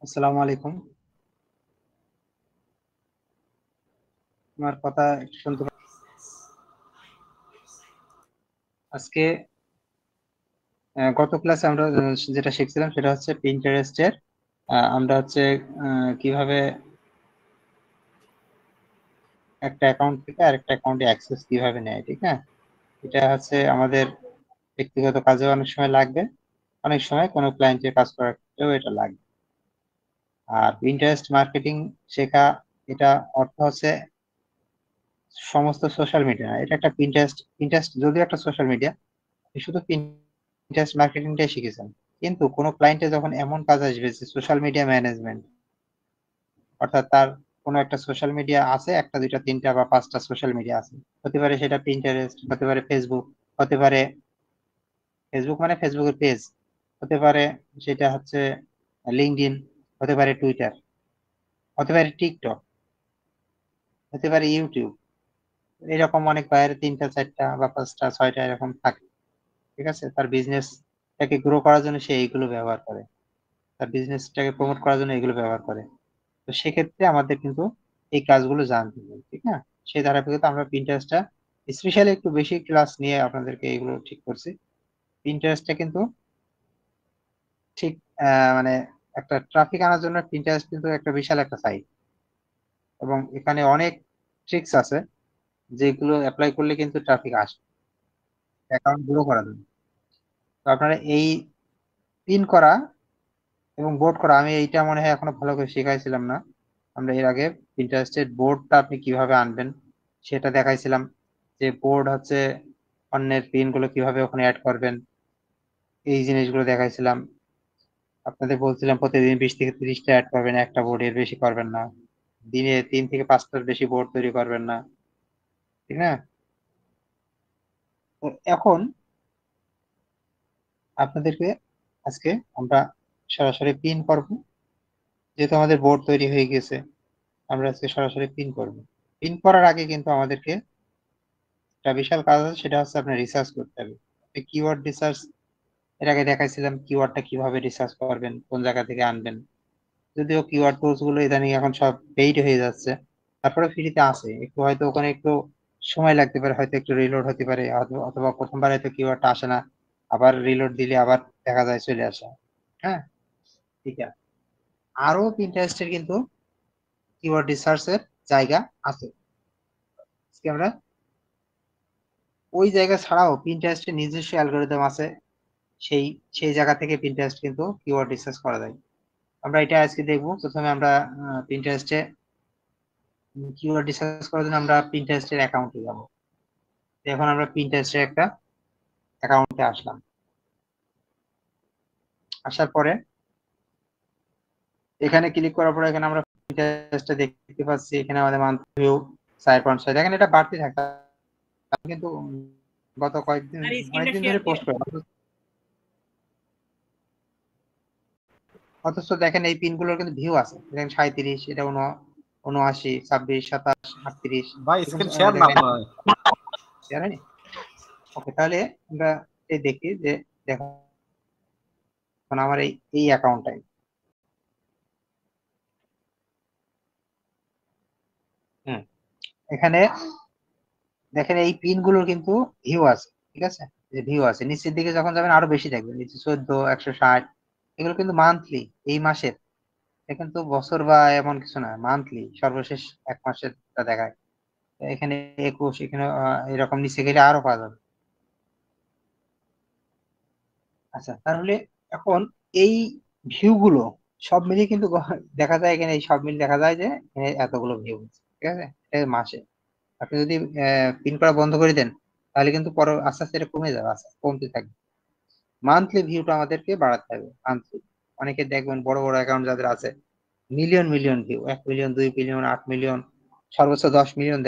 আসসালামু আলাইকুম। আমার কথা একটু শুনতে আজকে গত ক্লাসে আমরা যেটা শিখছিলাম সেটা হচ্ছে পিন্টারেস্টের আমরা হচ্ছে কিভাবে একটা অ্যাকাউন্ট থেকে আরেকটা অ্যাকাউন্টে অ্যাক্সেস কিভাবে নেয়, ঠিক না? এটা হচ্ছে আমাদের ব্যক্তিগত কাজে অনেক সময় লাগবে, অনেক সময় কোনো ক্লায়েন্টের কাজ করার ক্ষেত্রেও এটা লাগবে। আর পিন্টারেস্ট মার্কেটিং শেখা, এটা অর্থ হচ্ছে সমস্ত সোশ্যাল মিডিয়া, এটা একটা পিন্টারেস্ট যদিও একটা সোশ্যাল মিডিয়া, শুধু পিন্টারেস্ট মার্কেটিংটাই শিখেছেন। কিন্তু কোনো ক্লায়েন্টে যখন এমন কাজ আসবে যে সোশ্যাল মিডিয়া ম্যানেজমেন্ট, অর্থাৎ তার কোনো একটা সোশ্যাল মিডিয়া আছে, একটা দুইটা তিনটা বা পাঁচটা সোশ্যাল মিডিয়া আছে, হতে পারে সেটা পিন্টারেস্ট, হতে পারে ফেসবুক, হতে পারে ফেসবুক মানে ফেসবুকের পেজ, হতে পারে সেটা হচ্ছে লিঙ্কডইন, হতে পারে টুইটার, হতে পারে টিকটক, হতে পারে ইউটিউব। এরকম অনেক বাইরে তিনটা চারটা বা পাঁচটা ছয়টা এরকম থাকে, ঠিক আছে? তার বিজনেসটাকে গ্রো করার জন্য সে এইগুলো ব্যবহার করে, তার বিজনেসটাকে প্রমোট করার জন্য এগুলো ব্যবহার করে। তো সেক্ষেত্রে আমাদের কিন্তু এই কাজগুলো জানতে হবে, ঠিক না? সেই ধারাবাহিকতা আমরা পিন্টারেস্টটা স্পেশালি একটু বেশি ক্লাস নিয়ে আপনাদেরকে এগুলো ঠিক করছি। পিন্টারেস্টটা কিন্তু ঠিক মানে একটা ট্রাফিক আনার জন্য পিন্টারেস্ট কিন্তু একটা বিশাল একটা সাইট, এবং এখানে অনেক ট্রিক্স আছে যেগুলো অ্যাপ্লাই করলে কিন্তু ট্রাফিক আসে, অ্যাকাউন্ট গ্রো করা যায়। তো আপনারা এই পিন করা এবং বোর্ড করা, আমি এইটা মনে হয় এখনো ভালো করে শেখাইছিলাম না। আমরা এর আগে পিন্টারেস্টের বোর্ডটা আপনি কিভাবে আনবেন সেটা দেখাইছিলাম, যে বোর্ড হচ্ছে অন্যের পিন গুলো কিভাবে ওখানে অ্যাড করবেন, এই জিনিসগুলো দেখাইছিলাম। আপনাদের বলছিলাম প্রতিদিন 20 থেকে 30টা অ্যাড করবেন, একটা বোর্ডের বেশি করবেন না, দিনে 3 থেকে 5টার বেশি বোর্ড তৈরি করবেন না, ঠিক না? তো এখন আপনাদেরকে আজকে আমরা সরাসরি পিন করব, যেহেতু আমাদের বোর্ড তৈরি হয়ে গেছে, আমরা আজকে সরাসরি পিন করব। পিন করার আগে কিন্তু আমাদেরকে একটা বিশাল কাজ আছে, সেটা হচ্ছে আপনার রিসার্চ করতে হবে। কিওয়ার্ড রিসার্চ এর আগে দেখাইছিলাম, কিওয়ার্ডটা কিভাবে রিসার্চ করবেন, কোন জায়গা থেকে আনবেন। যদিও কিওয়ার্ড টুলস গুলো ইদানিং এখন সব পেইড হয়ে যাচ্ছে, তারপরে ফ্রিতে আছে, একটু হয়তো ওখানে একটু সময় লাগতে পারে, হয়তো একটু রিলোড হতে পারে, অথবা প্রথমবার হয়তো কিওয়ার্ডটা আসে না, আবার রিলোড দিলে আবার দেখা যায় চলে আসে। হ্যাঁ, ঠিক আছে। আরো পিন্টারেস্টের কিন্তু কিওয়ার্ড রিসার্চ এর জায়গা আছে। আজকে আমরা ওই জায়গা ছাড়াও পিন্টারেস্টের নিজস্ব অ্যালগরিদম আছে, সেই সেই জায়গা থেকে পিন্টারেস্ট কিন্তু কিওয়ার্ড রিসার্চ করা যায়। আমরা এটা আজকে দেখবো। প্রথমে আমরা পিন্টারেস্টে কিওয়ার্ড রিসার্চ করার জন্য আমরা পিন্টারেস্টের অ্যাকাউন্টে যাব। এখন আমরা পিন্টারেস্টের একটা অ্যাকাউন্টে আসলাম। আসার পরে এখানে ক্লিক করার পরে এখানে আমরা পিন্টারেস্টটা দেখতে পাচ্ছি, এখানে আমাদের মান্থলি ভিউ 4.6। দেখেন এটা বাড়তি থাকে, আমি কিন্তু গত কয়েকদিন আর স্ক্রিনটা অনেকদিন শেয়ার ধরে করো। পোস্ট করি, অথচ দেখেন এই পিনগুলোর কিন্তু ভিউ আছে, দেখেন 37, এটা 79, 26, 27, 38, ভাই এরকম স্ক্রিন শেয়ার না দেখেন। আপনার। শেয়ার হয়নি? ওকে, তাহলে আমরা এই দেখি যে দেখুন আমার এই এই অ্যাকাউন্টটাই, হুম, এখানে দেখেন এই পিন গুলোর কিন্তু ভিউ আছে, ঠিক আছে? যে ভিউ আছে, নিচের দিকে যখন যাবেন আরো বেশি দেখবেন, নিচে 14, 160, এগুলো কিন্তু মান্থলি, এই মাসের। এটা কিন্তু বছর বা এমন কিছু না, মান্থলি সর্বশেষ 1 মাসের দেখায়। এখানে 21, এখানে এরকম নিচে গেলে আরো পাওয়া যাবে। আচ্ছা, তাহলে এখন এই ভিউ গুলো সব মিলিয়ে কিন্তু দেখা যায়, এখানে এই সব মিল দেখা যায় যে এখানে এতগুলো ভিউ, ঠিক আছে? এটা মাসে। আপনি যদি পিন করা বন্ধ করে দেন, তাহলে কিন্তু পরে আস্তে আস্তে এটা কমে যাবে, আস্তে আস্তে কমতে থাকবে। মান্থলি ভিউটা আমাদেরকে বাড়াতে হবে, মান্থলি। অনেকে দেখবেন বড় বড় অ্যাকাউন্ট যাদের আছে, million million view, 1 million, 2 million, 8 million, সর্বোচ্চ 10 মিলিয়ন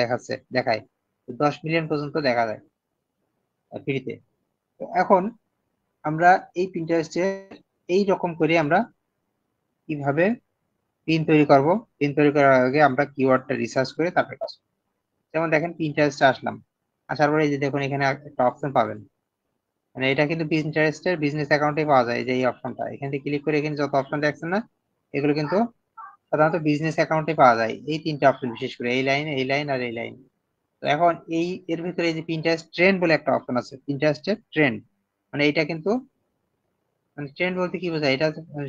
দেখায়। 10 মিলিয়ন পর্যন্ত দেখা যায় ফ্রিতে। তো এখন আমরা এই পিন্টারেস্টে এই রকম করে আমরা কিভাবে পিন তৈরি করব, পিন তৈরি করার আগে আমরা কিওয়ার্ডটা রিসার্চ করে তারপরে কাজ করব। যেমন দেখেন পিন্টারেস্টে আসলাম, আসার পরে এই যে দেখুন এখানে একটা অপশন পাবেন, মানে এটা কিন্তু পিন্টারেস্টের বিজনেস অ্যাকাউন্টে পাওয়া যায়, এই যে এই অপশনটা, এখান থেকে ক্লিক করে এখানে যত অপশন দেখছেন না, এগুলো কিন্তু সাধারণত বিজনেস অ্যাকাউন্টে পাওয়া যায়, এই তিনটা অপশন, বিশেষ করে এই লাইন, এই লাইন আর এই লাইন। তো এখন এর ভিতরে এই যে পিন্টারেস্ট ট্রেন্ড বলে একটা অপশন আছে, পিন্টারেস্টের ট্রেন্ড, মানে এটা কিন্তু, মানে ট্রেন্ড বলতে কি বোঝায়, এটা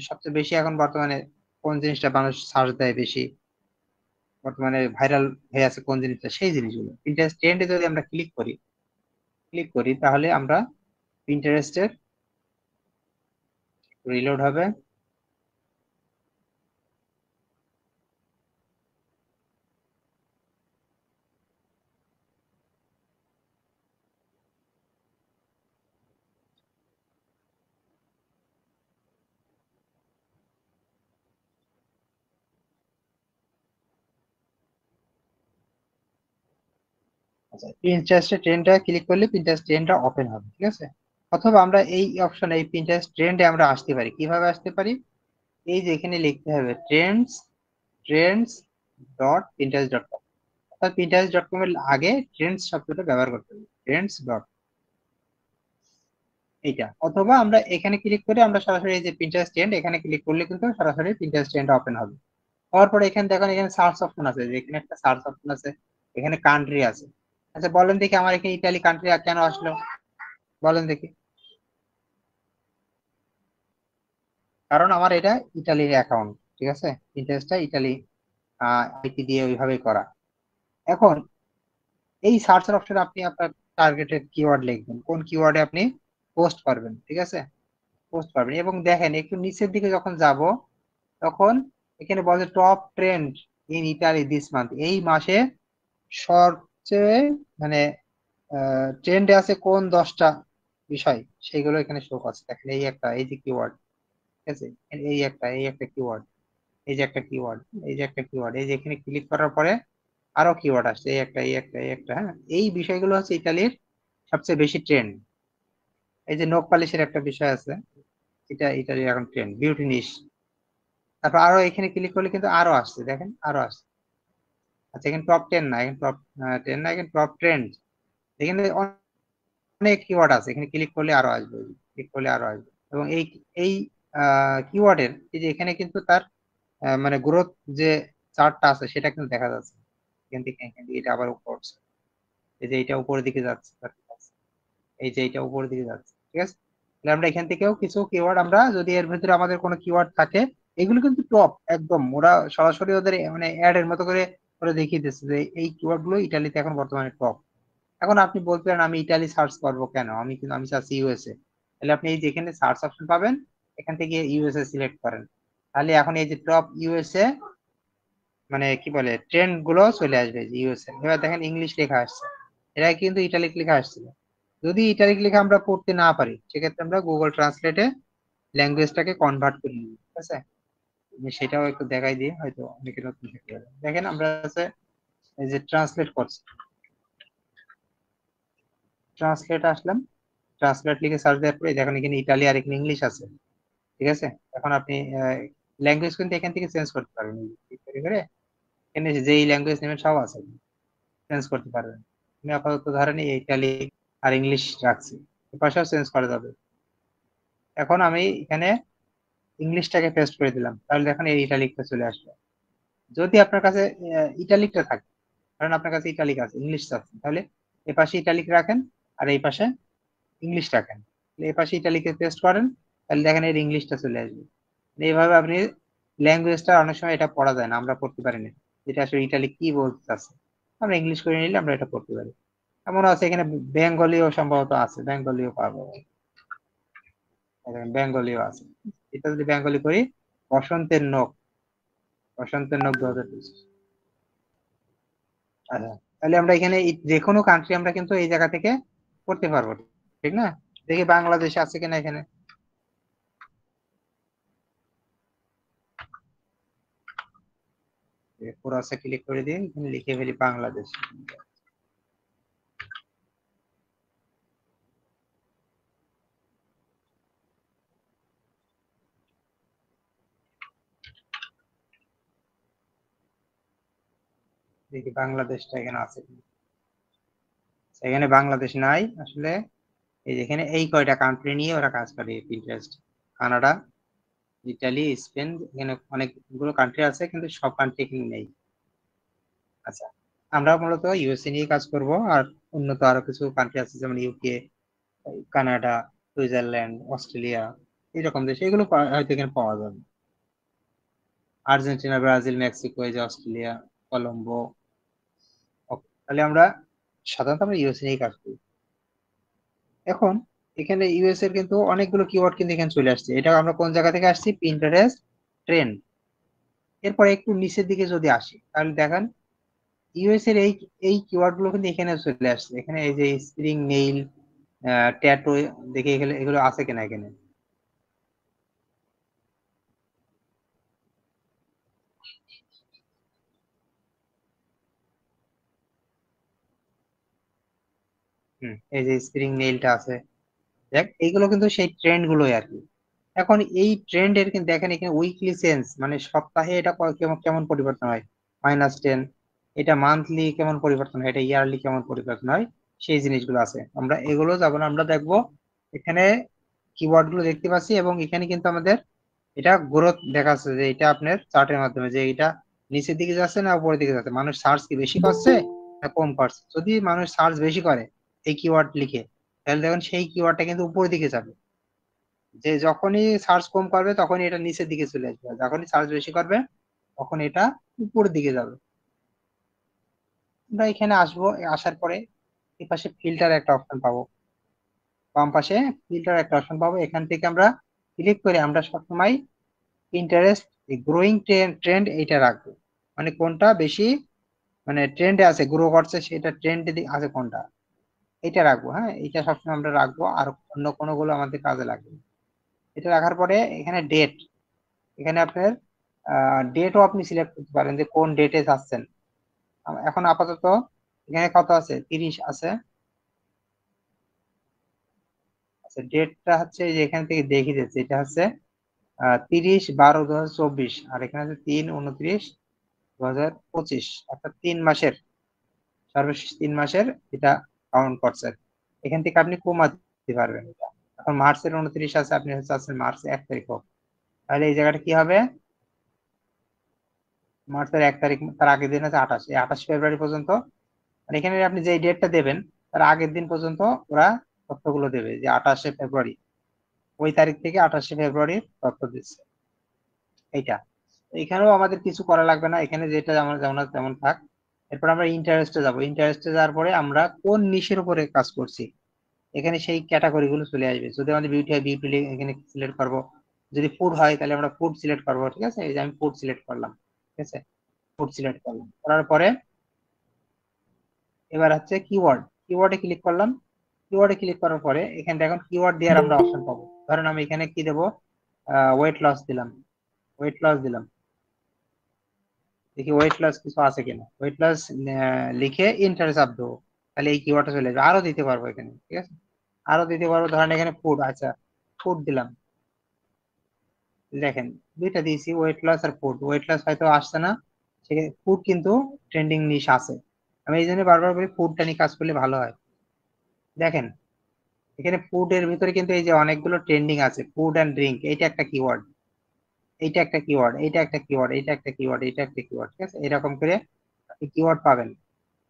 সবচেয়ে বেশি এখন বর্তমানে কোন জিনিসটা মানুষ সার্চ দেয় বেশি, বর্তমানে ভাইরাল হয়ে আছে কোন জিনিসটা, সেই জিনিসগুলো পিন্টারেস্ট ট্রেন্ডে যদি আমরা ক্লিক করি তাহলে আমরা পিন্টারেস্টের, রিলোড হবে, আচ্ছা পিন্টারেস্টের ট্রেন্ডটা ক্লিক করলে পিন্টারেস্ট ট্রেন্ডটা ওপেন হবে, ঠিক আছে। অথবা আমরা এই অপশনে, এই পিন্টারেস্ট ট্রেন্ডে আমরা আসতে পারি, কিভাবে আসতে পারি, এই যে এখানে লিখতে হবে Trends dot Pinterest dot com, অর্থাৎ পিন্টারেস্ট ডট কম এর আগে ট্রেন্ডস শব্দটা ব্যবহার করতে হবে, ট্রেন্ডস ডট, এইটা। অথবা আমরা এখানে ক্লিক করে আমরা সরাসরি এই যে পিন্টারেস্ট ট্রেন্ড, এখানে ক্লিক করলে কিন্তু সরাসরি পিন্টারেস্ট ট্রেন্ড ওপেন হবে। হওয়ার পরে এখানে দেখুন, এখানে সার্চ অপশন আছে, যে এখানে একটা সার্চ অপশন আছে, এখানে কান্ট্রি আছে। আচ্ছা বলেন দেখি, আমার এখানে ইতালি কান্ট্রি কেন আসলো, বলেন দেখি। কারণ আমার এটা ইতালির অ্যাকাউন্ট, ঠিক আছে, ইন্টারেস্টটা ইতালি আইপি দিয়ে ওইভাবেই করা। এখন এই সার্চের অপশনে আপনি আপনার টার্গেটেড কিওয়ার্ড লিখবেন, কোন কিওয়ার্ডে আপনি পোস্ট করবেন, ঠিক আছে, পোস্ট করবেন। এবং দেখেন একটু নিচের দিকে যখন যাব, তখন এখানে বলে top trend in Italy this month, এই মাসে সবচেয়ে মানে ট্রেন্ডে আছে কোন 10টা বিষয়, সেইগুলো এখানে শো করছে। দেখেন এই একটা, এই যে কিওয়ার্ড, ঠিক আছে, এই একটা কিওয়ার্ড, এই যে একটা কিওয়ার্ড, এই যে একটা কিওয়ার্ড, এই যে এখানে ক্লিক করার পরে আরো কিওয়ার্ড আসছে, এই একটা, হ্যাঁ, এই বিষয়গুলো হচ্ছে ইতালির সবচেয়ে বেশি ট্রেন্ড। এই যে নখ পালিশের একটা বিষয় আছে, এটা ইতালির এখন ট্রেন্ড, বিউটি নিশ। তারপর আরো এখানে ক্লিক করলে কিন্তু আরো আসছে, দেখেন আরো আসছে। আচ্ছা এখানে টপ 10 না, এখানে টপ 10 না, এখানে টপ ট্রেন্ড, এখানে অনেক কিওয়ার্ড আছে, এখানে ক্লিক করলে আরো আসবে, ক্লিক করলে আরো আসবে। এবং এই কিওয়ার্ডের এই যে এখানে কিন্তু তার মানে গ্রোথ যে চার্টটা আছে সেটা কিন্তু দেখা যাচ্ছে, এখান থেকে এটা আবার উপর উঠছে। এই যে এটা উপরের দিকে যাচ্ছে, এই যে এটা উপরের দিকে যাচ্ছে, ঠিক আছে। তাহলে আমরা এখান থেকেও কিছু কিওয়ার্ড, আমরা যদি এর ভিতরে আমাদের কোনো কিওয়ার্ড থাকে, এগুলো কিন্তু টপ একদম, ওরা সরাসরি ওদের মানে অ্যাড এর মতো করে ওরা দেখিয়ে দিচ্ছে যে এই কিওয়ার্ড গুলো ইটালিতে এখন বর্তমানে টপ। এখন আপনি বলতে পারেন আমি ইটালি সার্চ করবো কেন, আমি চাচ্ছি ইউএসএ, তাহলে আপনি এই যে এখানে সার্চ অপশন পাবেন, এখান থেকে ইউএসএ সিলেক্ট করেন, তাহলে এখন এই যে টপ ইউএসএ, মানে কি বলে, ট্রেন্ড গুলো চলে আসবে যে ইউএসএ। এবার দেখেন ইংলিশ লেখা আসছে, এটা কিন্তু ইটালিক লেখা আসছিল। যদি ইটালিক লেখা আমরা পড়তে না পারি, সেক্ষেত্রে আমরা গুগল ট্রান্সলেটে ল্যাঙ্গুয়েজটাকে কনভার্ট করে নিই, ঠিক আছে। আমি সেটাও একটু দেখাই দিই, হয়তো অনেকে নতুন শিখতে পারে। দেখেন আমরা হচ্ছে এই যে ট্রান্সলেট করছি, ট্রান্সলেট আসলাম, ট্রান্সলেট লিখে সার্চ দেওয়ার পরে দেখেন এখানে ইটালি আর এখানে ইংলিশ আছে, ঠিক আছে। এখন আপনি ল্যাঙ্গুয়েজ কিন্তু এখান থেকে চেঞ্জ করতে পারবেন, এই যে click করে এখানে যেই ল্যাঙ্গুয়েজ নেবেন সব আছে, চেঞ্জ করতে পারবেন। আমি আপাতত ধরেন এই ইটালি আর ইংলিশ রাখছি, এপাশেও চেঞ্জ করা যাবে। এখন আমি এখানে ইংলিশটাকে পেস্ট করে দিলাম, তাহলে দেখেন এই ইটালিকটা চলে আসলো। যদি আপনার কাছে ইটালিকটা থাকে, কারণ আপনার কাছে ইটালিক আছে, ইংলিশ আছে, তাহলে এ পাশে ইটালিক রাখেন আর এই পাশে ইংলিশ রাখেন, এই পাশে ইটালিকে পেস্ট করেন, তাহলে দেখেন এর ইংলিশটা চলে আসবে। এইভাবে আপনি ল্যাঙ্গুয়েজটা, অনেক সময় এটা পড়া যায় না, আমরা পড়তে পারি না যেটা আসলে ইটালিক কি বলতে চাচ্ছে, আমরা ইংলিশ করে নিলে আমরা এটা পড়তে পারি। এমন আছে এখানে বেঙ্গলিও সম্ভবত আছে, বেঙ্গলিও পাবো, বেঙ্গলিও আছে। এটা যদি বেঙ্গলি করি, বসন্তের নখ, বসন্তের নখ 2025। আচ্ছা, তাহলে আমরা এখানে যে কোনো কান্ট্রি আমরা কিন্তু এই জায়গা থেকে করতে পারবো, ঠিক না। দেখি বাংলাদেশ আছে কিনা এখানে, পুরোটা ক্লিক করে দিই, এখানে লিখে ফেলি বাংলাদেশ। দেখি বাংলাদেশটা এখানে আছে কিনা। এখানে বাংলাদেশ নাই আসলে। এই যেখানে এই কয়টা কান্ট্রি নিয়ে ওরা কাজ করে, পিন্টারেস্ট, কানাডা, ইটালি, স্পেন, এখানে অনেকগুলো কান্ট্রি আছে কিন্তু সব কান্ট্রি এখানে নেই। আচ্ছা, আমরা মূলত ইউএসএ নিয়ে কাজ করব, আর উন্নত আরো কিছু কান্ট্রি আছে যেমন ইউকে, কানাডা, সুইজারল্যান্ড, অস্ট্রেলিয়া, এরকম দেশ, এগুলো হয়তো এখানে পাওয়া যাবে। আর্জেন্টিনা, ব্রাজিল, মেক্সিকো, এই যে অস্ট্রেলিয়া, কলম্বো। ওকে, তাহলে আমরা সাধারণত আমরা ইউএসএ নিয়ে কাজ করি। এখন এখানে ইউএস এর কিন্তু অনেকগুলো কিওয়ার্ড কিন্তু এখানে চলে আসছে। এটা আমরা কোন জায়গা থেকে আসছি? Pinterest trend. এরপরে একটু নিচের দিকে যদি আসি তাহলে দেখেন ইউএস এর এই এই কিওয়ার্ড গুলো কিন্তু এখানে চলে আসছে। এখানে এই যে স্প্রিং নেইল, ট্যাটু, দেখে এগুলো এগুলো আছে কিনা এখানে। এই যে স্প্রিং নেইলটা আছে। দেখ এইগুলো কিন্তু সেই ট্রেন্ড গুলোই আর কি। এখন এই ট্রেন্ড এর কিন্তু দেখেন এখানে উইকলি চেঞ্জ, মানে সপ্তাহে এটা কেমন কেমন পরিবর্তন হয়, -10। এটা মান্থলি কেমন পরিবর্তন হয়, এটা ইয়ারলি কেমন পরিবর্তন হয়, সেই জিনিসগুলো আছে। আমরা এগুলো যাব না, আমরা দেখবো এখানে কিওয়ার্ড গুলো দেখতে পাচ্ছি, এবং এখানে কিন্তু আমাদের এটা গ্রোথ দেখাচ্ছে যে এটা আপনার চার্টের মাধ্যমে যে এটা নিচের দিকে যাচ্ছে না উপরের দিকে যাচ্ছে, মানুষ সার্চ কি বেশি করছে না কম করছে। যদি মানুষ সার্চ বেশি করে এই কিওয়ার্ড লিখে, তাহলে দেখুন সেই কিওয়ার্ডটা কিন্তু উপরের দিকে যাবে। যে যখনই সার্চ কম করবে তখনই এটা নিচের দিকে চলে আসবে, আর যখনই সার্চ বেশি করবে তখন এটা উপরের দিকে যাবে। আমরা এখানে আসবো, আসার পরে এই পাশে ফিল্টার একটা অপশন পাবো, বাম পাশে ফিল্টার একটা অপশন পাবো। এখান থেকে আমরা ক্লিক করে আমরা সবসময় ইন্টারেস্ট গ্রোয়িং ট্রেন্ড এইটা রাখবো, মানে কোনটা বেশি মানে ট্রেন্ডে আছে, গ্রো করছে, সেটা ট্রেন্ডে আছে কোনটা, এটা রাখবো। হ্যাঁ, এটা সবসময় আমরা রাখবো, আর অন্য কোনো গুলো আমাদের কাজে লাগবে। এটা রাখার পরে এখানে ডেট, এখানে আপনার ডেটও আপনি সিলেক্ট করতে পারেন যে কোন ডেটে যাচ্ছেন। এখন আপাতত এখানে কত আছে? 30 আছে। আচ্ছা, ডেটটা হচ্ছে যে এখান থেকে দেখে যাচ্ছে, এটা হচ্ছে 30/12/2024, আর এখানে আছে 3/29/2025, অর্থাৎ 3 মাসের, সর্বশেষ 3 মাসের এটা কাউন্ট করছে। এখান থেকে আপনি কমাতে পারবেন এটা। এখন মার্চের 29 আছে, আপনি হচ্ছে আছেন মার্চ 1 তারিখ হোক, তাহলে এই জায়গাটা কি হবে? মার্চের 1 তারিখ, তার আগের দিন আছে 28, এই 28 ফেব্রুয়ারি পর্যন্ত। আর এখানে আপনি যে ডেটটা দেবেন তার আগের দিন পর্যন্ত ওরা তথ্যগুলো দেবে, যে 28শে ফেব্রুয়ারি, ওই তারিখ থেকে 28শে ফেব্রুয়ারির তথ্য দিচ্ছে এইটা। তো এখানেও আমাদের কিছু করা লাগবে না, এখানে যেটা আমরা যেমন আছে তেমন থাক। এরপর আমরা ইন্টারেস্টে যাব, ইন্টারেস্টে যাওয়ার পরে আমরা কোন নিশের উপরে কাজ করছি এখানে সেই ক্যাটাগরি গুলো চলে আসবে। যদি আমাদের বিউটি হয় বিউটি এখানে সিলেক্ট করবো, যদি ফুড হয় তাহলে আমরা ফুড সিলেক্ট করবো। ঠিক আছে, এই যে আমি ফুড সিলেক্ট করলাম। ঠিক আছে, ফুড সিলেক্ট করলাম, করার পরে এবার হচ্ছে কিওয়ার্ড, কিওয়ার্ডে ক্লিক করলাম। কিওয়ার্ডে ক্লিক করার পরে এখানে দেখুন কিওয়ার্ড দেওয়ার আমরা অপশন পাবো। ধরেন আমি এখানে কি দেবো? ওয়েট লস দিলাম, ওয়েট লস দিলাম। দেখি ওয়েট লস কিছু আছে কিনা, ওয়েট লস লিখে ইন্টার চাপ দেবো, তাহলে এই কিওয়ার্ডটা চলে যাবে। আরো দিতে পারবো এখানে, ঠিক আছে, আরো দিতে পারবো। ধরেন এখানে ফুড, আচ্ছা ফুড দিলাম। দেখেন দুইটা দিয়েছি, ওয়েট লস আর ফুড। ওয়েট লস হয়তো আসছে না, সেখানে ফুড কিন্তু ট্রেন্ডিং নিশ আছে। আমি এই জন্য বারবার বলি ফুডটা নিয়ে কাজ করলে ভালো হয়। দেখেন এখানে ফুড এর ভিতরে কিন্তু এই যে অনেকগুলো ট্রেন্ডিং আছে, ফুড অ্যান্ড ড্রিঙ্ক, এইটা একটা কিওয়ার্ড, এইটা একটা কিওয়ার্ড, এইটা একটা কিওয়ার্ড, এইটা একটা কিওয়ার্ড, এইটা একটা কিওয়ার্ড। ঠিক আছে, এরকম করে আপনি কিওয়ার্ড পাবেন।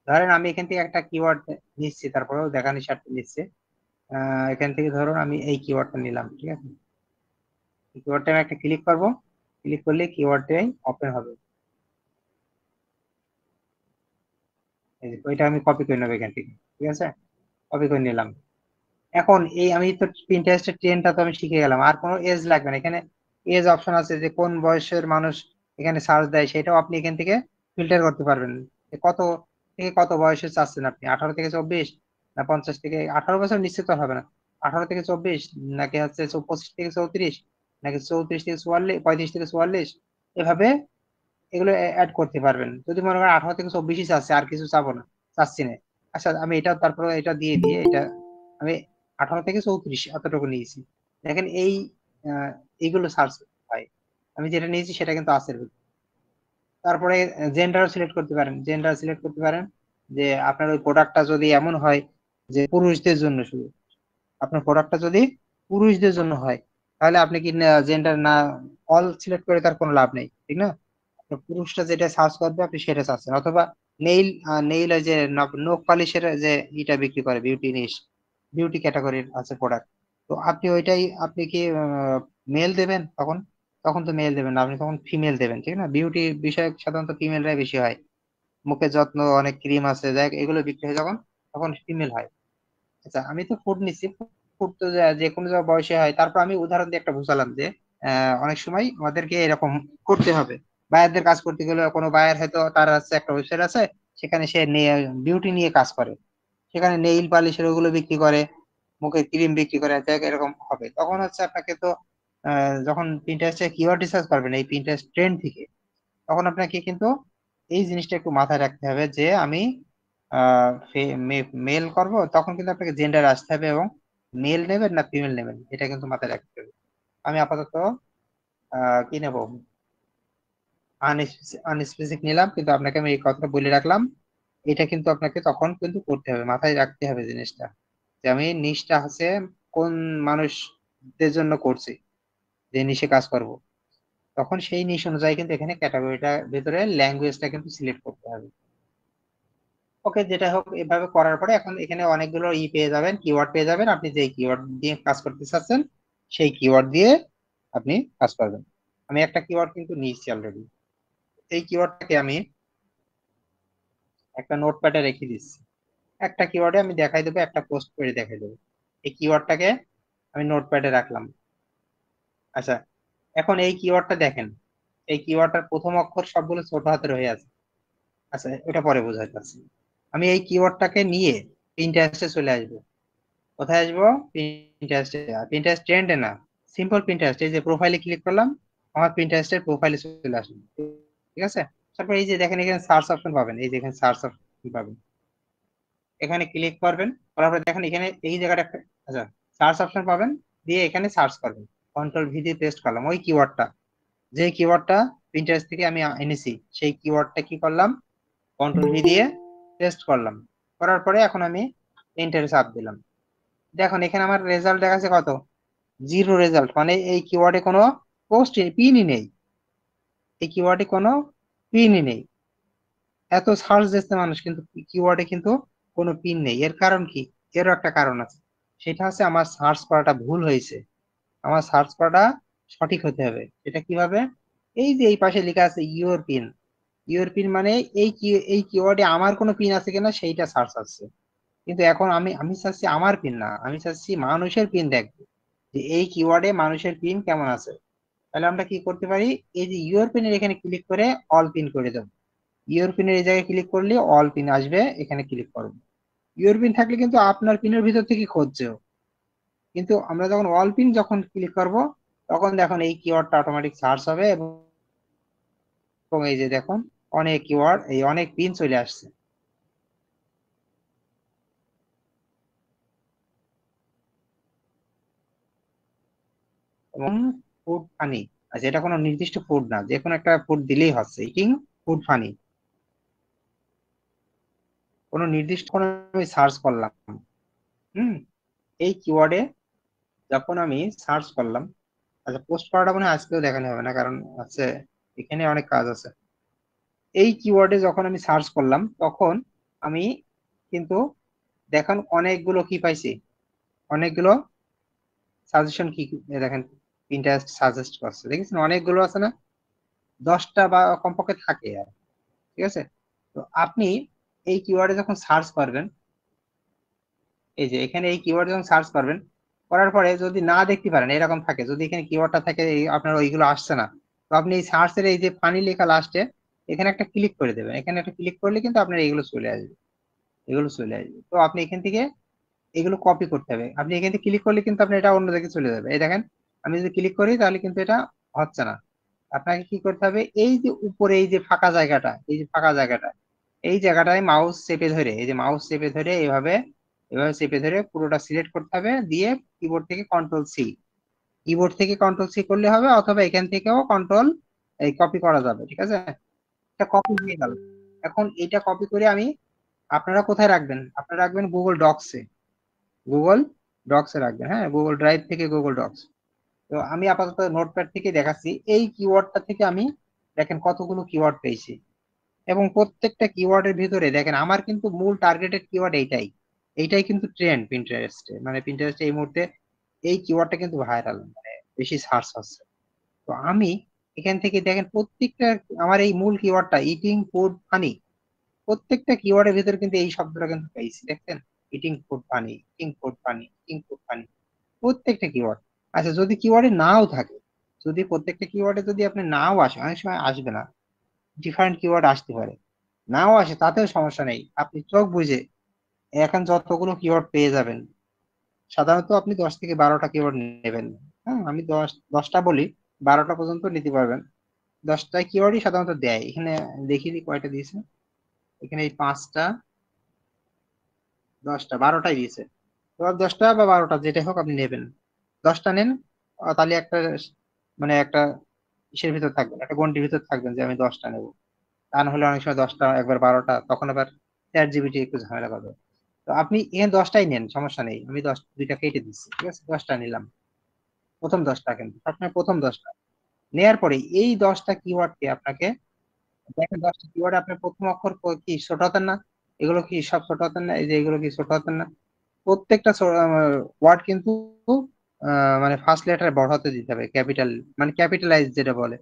ধরেন আমি এখান থেকে একটা কিওয়ার্ড নিচ্ছি, তারপরেও দেখানোর স্বার্থে নিচ্ছে। এখান থেকে ধরুন আমি এই কিওয়ার্ডটা নিলাম। ঠিক আছে, এই কিওয়ার্ডটা আমি একটা ক্লিক করব, ক্লিক করলে কিওয়ার্ডটাই ওপেন হবে। এই যে ওইটা আমি কপি করে নেবো এখান থেকে। ঠিক আছে, কপি করে নিলাম। এখন এই আমি তো পিন্টারেস্টের ট্রেন্ডটা তো আমি শিখে গেলাম, আর কোনো এজ লাগবে না। এখানে এজ অপশন আছে, যে কোন বয়সের মানুষ এখানে সার্চ দেয় সেটাও আপনি এখান থেকে ফিল্টার করতে পারবেন। যে কত থেকে কত বয়সে চাচ্ছেন আপনি, 18 থেকে 24, না 50 থেকে 18 বছর, নিশ্চিত তো হবে না, 18 থেকে 24, নাকি হচ্ছে 25 থেকে 34, নাকি 34 থেকে 44, 35 থেকে 44, এভাবে এগুলো অ্যাড করতে পারবেন। যদি মনে করেন 18 থেকে 24ই চাচ্ছে, আর কিছু চাবো না, চাচ্ছি না, আচ্ছা আমি এটা তারপরে এটা দিয়ে দিয়ে এটা আমি 18 থেকে 34 এতটুকু নিয়েছি। দেখেন এই আহ, এইগুলো সার্চ হয়, আমি যেটা নিয়েছি সেটা কিন্তু আছে। তারপরে জেন্ডার সিলেক্ট করতে পারেন, জেন্ডার সিলেক্ট করতে পারেন, যে আপনার ওই প্রোডাক্টটা যদি এমন হয় যে পুরুষদের জন্য শুধু, আপনার প্রোডাক্টটা যদি পুরুষদের জন্য হয়, তাহলে আপনি কি জেন্ডার না অল সিলেক্ট করে তার কোনো লাভ নেই, ঠিক না? তো পুরুষটা যেটা সার্চ করবে আপনি সেটা চাচ্ছেন, অথবা নেইল নেইল ওই যে নখ পালিশের যে ইটা বিক্রি করে বিউটি নিশ, বিউটি ক্যাটাগরির আছে প্রোডাক্ট। তো আপনি ওইটাই, আপনি কি মেল দেবেন তখন? তখন তো মেল দেবেন না, আপনি তখন ফিমেল দেবেন, ঠিক না? বিউটি বিষয়ে সাধারণত ফিমেলরাই বেশি হয়। মুখের যত্ন, অনেক ক্রিম আছে, দেখ এগুলো বিক্রি হয় যখন, তখন ফিমেল হয়। আচ্ছা, আমি তো ফুড নিচ্ছি, ফুড তো যে কোনো বয়সে হয়। তারপর আমি উদাহরণ দিয়ে একটা বুঝালাম যে অনেক সময় আমাদেরকে এরকম করতে হবে। বায়ারদের কাজ করতে গেলে, কোনো বায়ার হয়তো তার আছে একটা ওয়েবসাইট আছে, সেখানে সে বিউটি নিয়ে কাজ করে, সেখানে নেইল পালিশের ওগুলো বিক্রি করে, মুখের ক্রিম বিক্রি করে, দেখ এরকম হবে। তখন হচ্ছে আপনাকে তো যখন পিন্টারেস্টে কিওয়ার্ড রিসার্চ করবেন এই পিন্টারেস্ট ট্রেন্ড থেকে, তখন আপনাকে কিন্তু এই জিনিসটা একটু মাথায় রাখতে হবে যে আমি মেল করব, তখন কিন্তু আপনাকে জেন্ডার আসতে হবে এবং মেল নেবেন না ফিমেল নেবেন এটা কিন্তু মাথায় রাখতে হবে। আমি আপাতত কি নেব, আনস্পেসিফিক নিলাম, কিন্তু আপনাকে আমি এই কথাটা বলে রাখলাম। এটা কিন্তু আপনাকে তখন কিন্তু করতে হবে, মাথায় রাখতে হবে জিনিসটা, যে আমি নিশটা আছে কোন মানুষদের জন্য করছি, যে নিশে কাজ করব, তখন সেই নিশ অনুযায়ী কিন্তু এখানে ক্যাটাগরিটা ভিতরে ল্যাঙ্গুয়েজটা কিন্তু সিলেক্ট করতে হবে। ওকে, যেটা হোক, এভাবে করার পরে এখন এখানে অনেকগুলো পেয়ে যাবেন, কিওয়ার্ড পেয়ে যাবেন। আপনি যে কিওয়ার্ড দিয়ে কাজ করতে চাচ্ছেন সেই কিওয়ার্ড দিয়ে আপনি কাজ করবেন। আমি একটা কিওয়ার্ড কিন্তু নিয়েছি অলরেডি। এই কিওয়ার্ডটাকে আমি একটা নোটপ্যাডে রেখে দিচ্ছি। একটা কিওয়ার্ডে আমি দেখাই দেবো, একটা পোস্ট করে দেখাই দেবো। এই কিওয়ার্ডটাকে আমি নোটপ্যাডে রাখলাম। আচ্ছা, এখন এই কিওয়ার্ডটা দেখেন, এই কিওয়ার্ডটার প্রথম অক্ষর সবগুলো ছোট হাতের হয়ে আছে। আচ্ছা, এটা পরে বোঝাইতেছি। আমি এই কিওয়ার্ডটাকে নিয়ে পিন্টারেস্টে চলে আসবো। কোথায় আসবো? পিন্টারেস্টে। পিন্টারেস্ট ট্রেন্ডে না, সিম্পল পিন্টারেস্ট। এই যে প্রোফাইলে ক্লিক করলাম, আমার পিন্টারেস্টের প্রোফাইলে চলে আসলো, ঠিক আছে? তারপর এই যে দেখেন এখানে সার্চ অপশন পাবেন, এই যে এখানে সার্চ অপশন পাবেন, এখানে ক্লিক করবেন। করার পর দেখেন এখানে এই জায়গাটা একটা, আচ্ছা, সার্চ অপশন পাবেন, দিয়ে এখানে সার্চ করবেন। কন্ট্রোল ভি দিয়ে পেস্ট করলাম ওই কিওয়ার্ডটা, যে কিওয়ার্ডটা পিন্টারেস্ট থেকে আমি এনেছি, সেই কিওয়ার্ডটা কি করলাম, কন্ট্রোল ভি দিয়ে পেস্ট করলাম। করার পরে এখন আমি এন্টারে চাপ দিলাম। দেখুন এখানে আমার রেজাল্ট দেখাচ্ছে কত, জিরো রেজাল্ট, মানে এই কিওয়ার্ডে কোনো পোস্ট পিনই নেই, এই কিওয়ার্ডে কোনো পিনই নেই। এত সার্চ দিচ্ছে মানুষ, কিন্তু কিওয়ার্ডে কিন্তু কোনো পিন নেই। এর কারণ কি? এরও একটা কারণ আছে, সেটা হচ্ছে আমার সার্চ করাটা ভুল হয়েছে। আমার সার্চ করাটা সঠিক হতে হবে। এটা কিভাবে? এই যে এই পাশে লেখা আছে ইউর পিন, ইউর পিন মানে এই কিওয়ার্ডে আমার কোনো পিন আছে কিনা সেইটা সার্চ আছে। কিন্তু এখন আমি আমি চাচ্ছি আমার পিন না, আমি চাচ্ছি মানুষের পিন দেখবো, যে এই কিওয়ার্ডে মানুষের পিন কেমন আছে। তাহলে আমরা কি করতে পারি, এই যে ইউর পিনের এখানে ক্লিক করে অল পিন করে দেবো। ইউর পিনের এই জায়গায় ক্লিক করলে অল পিন আসবে, এখানে ক্লিক করবো। ইউর পিন থাকলে কিন্তু আপনার পিনের ভিতর থেকে খুঁজছেও, কিন্তু আমরা যখন অল পিন যখন ক্লিক করব, তখন দেখুন এই কিওয়ার্ডটা অটোমেটিক সার্চ হবে, এবং এই যে দেখুন অনেক কিওয়ার্ড, এই অনেক পিন চলে আসছে। এবং ফুড ফানি, আচ্ছা এটা কোনো নির্দিষ্ট ফুড না, যে কোনো একটা ফুড দিলেই হচ্ছে, ইটিং ফুড ফানি, কোনো নির্দিষ্ট কোনো আমি সার্চ করলাম। হুম, এই কিওয়ার্ডে যখন আমি সার্চ করলাম, আচ্ছা পোস্ট করাটা মনে হয় আজকেও দেখানো হবে না, কারণ হচ্ছে এখানে অনেক কাজ আছে। এই কিওয়ার্ডে যখন আমি সার্চ করলাম, তখন আমি কিন্তু দেখেন অনেকগুলো কি পাইছি, অনেকগুলো সাজেশন কি দেখেন, পিন্টারেস্ট সাজেস্ট করছে, দেখেছেন অনেকগুলো আছে না, 10টা বা কমপক্ষে থাকে আর, ঠিক আছে? তো আপনি এই কিওয়ার্ডে যখন সার্চ করবেন, এই যে এখানে এই কিওয়ার্ড যখন সার্চ করবেন, করার পরে যদি না দেখতে পারেন, এরকম থাকে যদি এখানে কিওয়ার্ডটা থাকে আপনার ওইগুলো আসছে না, তো আপনি এই সার্চের এই যে ফানি লেখা লাস্টে এখানে একটা ক্লিক করে দেবেন। এখানে একটা ক্লিক করলে কিন্তু আপনার এগুলো চলে আসবে, এগুলো চলে আসবে। তো আপনি এখান থেকে এগুলো কপি করতে হবে। আপনি এখান থেকে ক্লিক করলে কিন্তু আপনার এটা অন্য দিকে চলে যাবে। এই দেখেন আমি যদি ক্লিক করি তাহলে কিন্তু এটা হচ্ছে না। আপনাকে কি করতে হবে, এই যে উপরে এই যে ফাঁকা জায়গাটা, এই যে ফাঁকা জায়গাটা, এই জায়গাটায় মাউস চেপে ধরে, এই যে মাউস চেপে ধরে এভাবে, এভাবে চেপে ধরে পুরোটা সিলেক্ট করতে হবে, দিয়ে কিবোর্ড থেকে কন্ট্রোল সি, কিবোর্ড থেকে কন্ট্রোল সি করলে হবে, অথবা এখান থেকেও কন্ট্রোল এই কপি করা যাবে, ঠিক আছে? এটা কপি হয়ে গেল। এখন এটা কপি করে আমি, আপনারা কোথায় রাখবেন? আপনারা রাখবেন গুগল ডক্সে, গুগল ডক্সে রাখবেন, হ্যাঁ, গুগল ড্রাইভ থেকে গুগল ডক্স। তো আমি আপাতত নোটপ্যাড থেকে দেখাচ্ছি, এই কিওয়ার্ডটা থেকে আমি দেখেন কতগুলো কিওয়ার্ড পেয়েছি, এবং প্রত্যেকটা কিওয়ার্ডের ভিতরে দেখেন আমার কিন্তু মূল টার্গেটেড কিওয়ার্ড এইটাই, এইটাই কিন্তু ট্রেন্ড পিন্টারেস্টে, মানে পিন্টারেস্টে এই মুহূর্তে এই কিওয়ার্ডটা কিন্তু ভাইরাল, মানে বেশি সার্চ হচ্ছে। তো আমি এখান থেকে দেখেন প্রত্যেকটা, আমার এই মূল কিওয়ার্ডটা ইটিং ফুড ফানি, প্রত্যেকটা কিওয়ার্ডের ভিতরে কিন্তু এই শব্দটা কিন্তু পেয়েছি, দেখছেন? Eating food funny, eating food funny, eating food funny, প্রত্যেকটা কিওয়ার্ড। আচ্ছা যদি কিওয়ার্ডে নাও থাকে, যদি প্রত্যেকটা কিওয়ার্ডে যদি আপনি নাও আসে, অনেক সময় আসবে না, ডিফারেন্ট কিওয়ার্ড আসতে পারে, নাও আসে তাতেও সমস্যা নেই, আপনি চোখ বুঝে এখন যতগুলো কিওয়ার্ড পেয়ে যাবেন, সাধারণত আপনি 10 থেকে 12টা কিওয়ার্ড নেবেন। হ্যাঁ, আমি 10টা বলি, 12টা পর্যন্ত নিতে পারবেন। 10টা কিওয়ার্ডই সাধারণত দেয় এখানে, দেখিনি কয়টা দিয়েছে এখানে, এই 5টা, 10টা, 12টাই দিয়েছে। এবার 10টা বা 12টা যেটাই হোক আপনি নেবেন, 10টা নেন, তাহলে একটা মানে একটা ইসের ভিতর থাকবেন, একটা গন্ডির ভিতর থাকবেন যে আমি 10টা নেবো। তা না হলে অনেক সময় 10টা একবার 12টা, তখন আবার চ্যাট জিপিটি একটু ঝামেলা করবে। তো আপনি এখানে 10টাই নেন, সমস্যা নেই, আমি 2টা কেটে দিচ্ছি, ঠিক আছে? 10টা নিলাম, প্রথম 10টা, কিন্তু আপনার প্রথম 10টা নেয়ার পরে এই 10টা কিওয়ার্ডকে আপনাকে দেখেন, 10টা কিওয়ার্ড আপনার প্রথম অক্ষর কি ছোট হাতের না? এগুলো কি সব ছোট হাতের না? এই যে এগুলো কি ছোট হাতের না? প্রত্যেকটা ওয়ার্ড কিন্তু মানে ফার্স্ট লেটার বড় হাতে দিতে হবে, ক্যাপিটাল, মানে ক্যাপিটালাইজ যেটা বলে,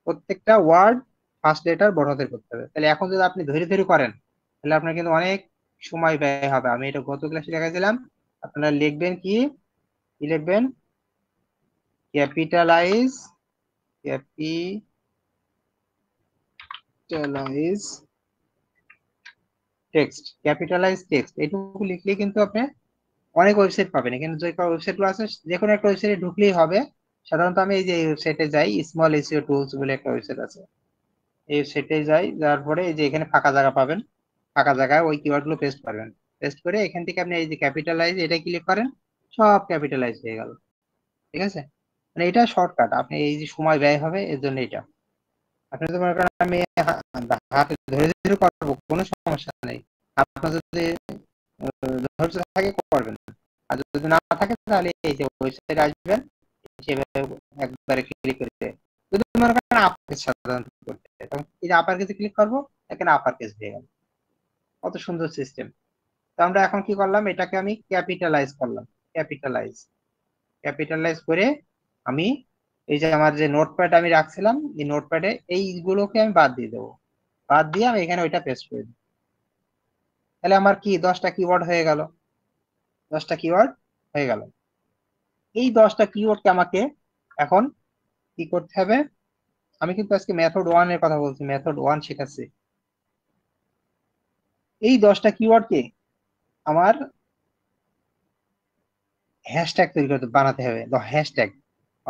প্রত্যেকটা ওয়ার্ড ফার্স্ট লেটার বড় হাতে করতে হবে। তাহলে এখন যদি আপনি ধীরে ধীরে করেন, তাহলে আপনার কিন্তু অনেক সময় ব্যয় হবে। আমি এটা গত ক্লাসে দেখাছিলাম, আপনারা লিখবেন কি, কি লিখবেন? Capitalise, capitalise text, capitalise text, এটুকু লিখলেই কিন্তু আপনি অনেক ওয়েবসাইট পাবেন। এখানে যে ওয়েবসাইট গুলো আছে যে কোনো একটা ওয়েবসাইটে ঢুকলেই হবে। সাধারণত আমি এই যে ওয়েবসাইটে যাই, স্মল এসইও টুলস বলে একটা ওয়েবসাইট আছে, এই ওয়েবসাইটে যাই, যাওয়ার পরে এই যে এখানে ফাঁকা জায়গা পাবেন, ফাঁকা জায়গায় ওই কিওয়ার্ড গুলো পেস্ট করবেন, পেস্ট করে এখান থেকে আপনি এই যে ক্যাপিটালাইজ এটা ক্লিক করেন, সব ক্যাপিটালাইজ হয়ে গেল, ঠিক আছে? মানে এটা শর্টকাট, আপনি এই যে সময় ব্যয় হবে এর জন্য এটা। আপনি যদি মনে করেন আমি হাতে ধরে ধরে করবো, কোনো সমস্যা নেই, আপনার যদি ধৈর্য থাকে করবেন, আর যদি না থাকে তাহলে এই যে ওয়েবসাইটে আসবেন, সেভাবে একবারে ক্লিক করে, যদি মনে করেন আপার কেস সাধারণত করতে, তখন এই যে আপার কেসে ক্লিক করবো, এখানে আপার কেস হয়ে গেল, কত সুন্দর সিস্টেম। তো আমরা এখন কি করলাম, এটাকে আমি ক্যাপিটালাইজ করলাম, ক্যাপিটালাইজ, ক্যাপিটালাইজ করে আমি এই যে আমার যে নোটপ্যাড আমি রাখছিলাম, এই নোটপ্যাডে এইগুলোকে আমি বাদ দিয়ে দেবো, বাদ দিয়ে আমি এখানে ওইটা পেস্ট করে দিই। তাহলে আমার কি 10টা কিওয়ার্ড হয়ে গেল, 10টা কিওয়ার্ড হয়ে গেল। এই 10টা কিওয়ার্ডকে আমাকে এখন কি করতে হবে, আমি কিন্তু আজকে মেথড 1 এর কথা বলছি, মেথড 1 শেখাচ্ছি। এই 10টা কিওয়ার্ডকে আমার হ্যাশট্যাগ তৈরি করতে বানাতে হবে, হ্যাশট্যাগ,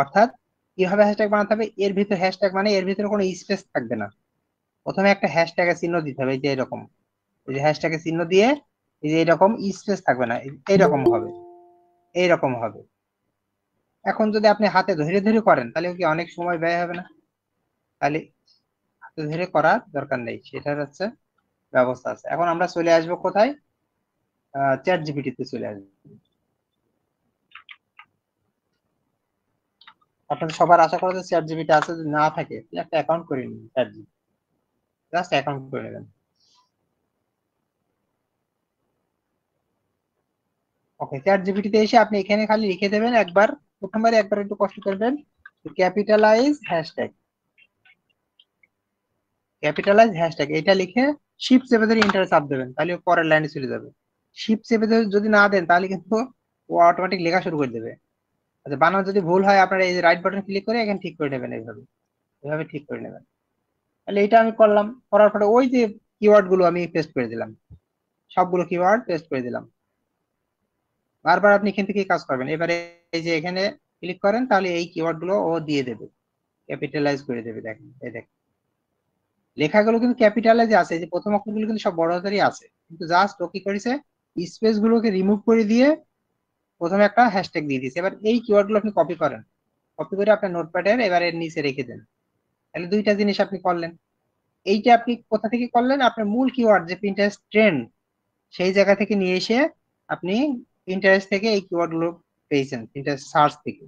অর্থাৎ কিভাবে হ্যাশট্যাগ বানাতে হবে, এর ভিতরে হ্যাশট্যাগ মানে এর ভিতরে কোনো স্পেস থাকবে না, প্রথমে একটা হ্যাশট্যাগের চিহ্ন দিতে হবে, এই যে এরকম, এই যে হ্যাশট্যাগের চিহ্ন দিয়ে, এই যে এরকম স্পেস থাকবে না, এইরকম হবে, এইরকম হবে। এখন যদি আপনি হাতে ধরে ধরে করেন তাহলে কি অনেক সময় ব্যয় হবে না? তাহলে হাতে ধরে করার দরকার নেই, সেটার হচ্ছে ব্যবস্থা আছে। এখন আমরা চলে আসবো কোথায়, চ্যাট জিপিটি তে চলে আসবো। আপনাদের সবার আশা করা যে চ্যাট জিপিটি আছে, যদি না থাকে তাহলে একটা অ্যাকাউন্ট করে নিন, চ্যাট জিপিটি জাস্ট অ্যাকাউন্ট করে নেবেন। ওকে, চ্যাট জিপিটি তে এসে আপনি এখানে খালি লিখে দেবেন একবার, প্রথমবারে একবার একটু কষ্ট করবেন, ক্যাপিটালাইজ হ্যাশট্যাগ, ক্যাপিটালাইজ হ্যাশট্যাগ এটা লিখে শিফট চেপে ধরে এন্টার চাপ দেবেন, তাহলে ও পরের লাইনে চলে যাবে। শিফট চেপে ধরে যদি না দেন তাহলে কিন্তু ও অটোমেটিক লেখা শুরু করে দেবে। আচ্ছা, বানান যদি ভুল হয় আপনারা এই যে রাইট বাটন ক্লিক করে এখানে ঠিক করে নেবেন, এইভাবে, এভাবে ঠিক করে নেবেন। তাহলে এটা আমি করলাম, করার পরে ওই যে কিওয়ার্ড গুলো আমি পেস্ট করে দিলাম, সবগুলো কিওয়ার্ড পেস্ট করে দিলাম। বারবার আপনি এখান থেকে কাজ করবেন, এবারে এই যে এখানে ক্লিক করেন, তাহলে এই কিওয়ার্ড গুলো ও দিয়ে দেবে, ক্যাপিটালাইজ করে দেবে। দেখেন, এই দেখেন লেখাগুলো কিন্তু ক্যাপিটালাইজ আছে, এই যে প্রথম অক্ষরগুলো কিন্তু সব বড় হাতেরই আছে, কিন্তু জাস্ট ও কি করেছে, স্পেস গুলোকে রিমুভ করে দিয়ে প্রথমে একটা হ্যাশট্যাগ দিয়ে দিয়েছে। এবার এই কিওয়ার্ড গুলো আপনি কপি করেন, কপি করে আপনার নোটপ্যাডের এবারে নিচে রেখে দেন, তাহলে দুইটা জিনিস আপনি করলেন। এইটা আপনি কোথা থেকে করলেন, আপনার মূল কিওয়ার্ড যে পিন্টারেস্ট ট্রেন্ড, সেই জায়গা থেকে নিয়ে এসে আপনি পিন্টারেস্ট থেকে এই কিওয়ার্ড গুলো পেয়েছেন, পিন্টারেস্ট সার্চ থেকে।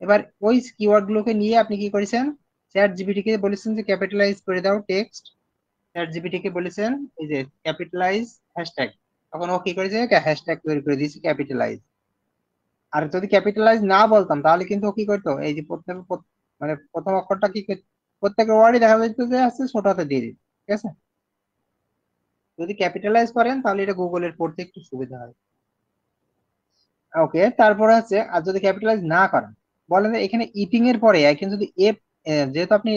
এবার ওই কিওয়ার্ড গুলোকে নিয়ে আপনি কি করেছেন, চ্যাট জিপিটি কে বলেছেন যে ক্যাপিটালাইজ করে দাও টেক্সট, চ্যাট জিপিটি কে বলেছেন এই যে ক্যাপিটালাইজ হ্যাশট্যাগ, তখন ও কি করেছে হ্যাশট্যাগ তৈরি করে দিয়েছে ক্যাপিটালাইজ। আর যদি ক্যাপিটালাইজ না বলতাম তাহলে কিন্তু ও কি করতো, এই যে মানে প্রথম অক্ষরটা কি প্রত্যেক ওয়ার্ডই দেখা যেত যে আছে ছোট হাতে দিয়ে দিত, ঠিক আছে। যদি ক্যাপিটালাইজ করেন তাহলে এটা গুগলের পড়তে একটু সুবিধা হয়। ওকে, তারপরে হচ্ছে আর যদি ক্যাপিটালাইজ না করেন, বলেন যে এখানে ইটিং এর পরে কিন্তু যদি এফ, যেহেতু আপনি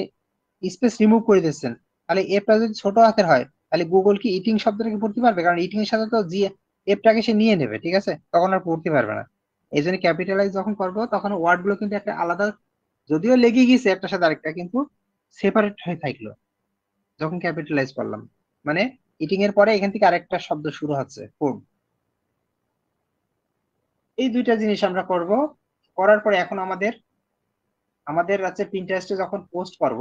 স্পেস রিমুভ করে দিচ্ছেন, তাহলে এফটা যদি ছোট হাতের হয় তাহলে গুগল কি ইটিং শব্দটাকে পড়তে পারবে? কারণ ইটিং এর সাথে তো জি এফটাকে সে নিয়ে নেবে, ঠিক আছে, তখন আর পড়তে পারবে না। এই জন্য ক্যাপিটালাইজ যখন করবো তখন ওয়ার্ড গুলো কিন্তু একটা আলাদা, যদিও লেগে গেছে একটার সাথে আরেকটা, কিন্তু সেপারেট হয়ে থাকলো যখন ক্যাপিটালাইজ করলাম। মানে ইটিং এর পরে এখান থেকে আরেকটা শব্দ শুরু হচ্ছে, ফুড। এই দুইটা জিনিস আমরা করব। করার পরে এখন আমাদের আমাদের আছে পিন্টারেস্টে যখন পোস্ট করব,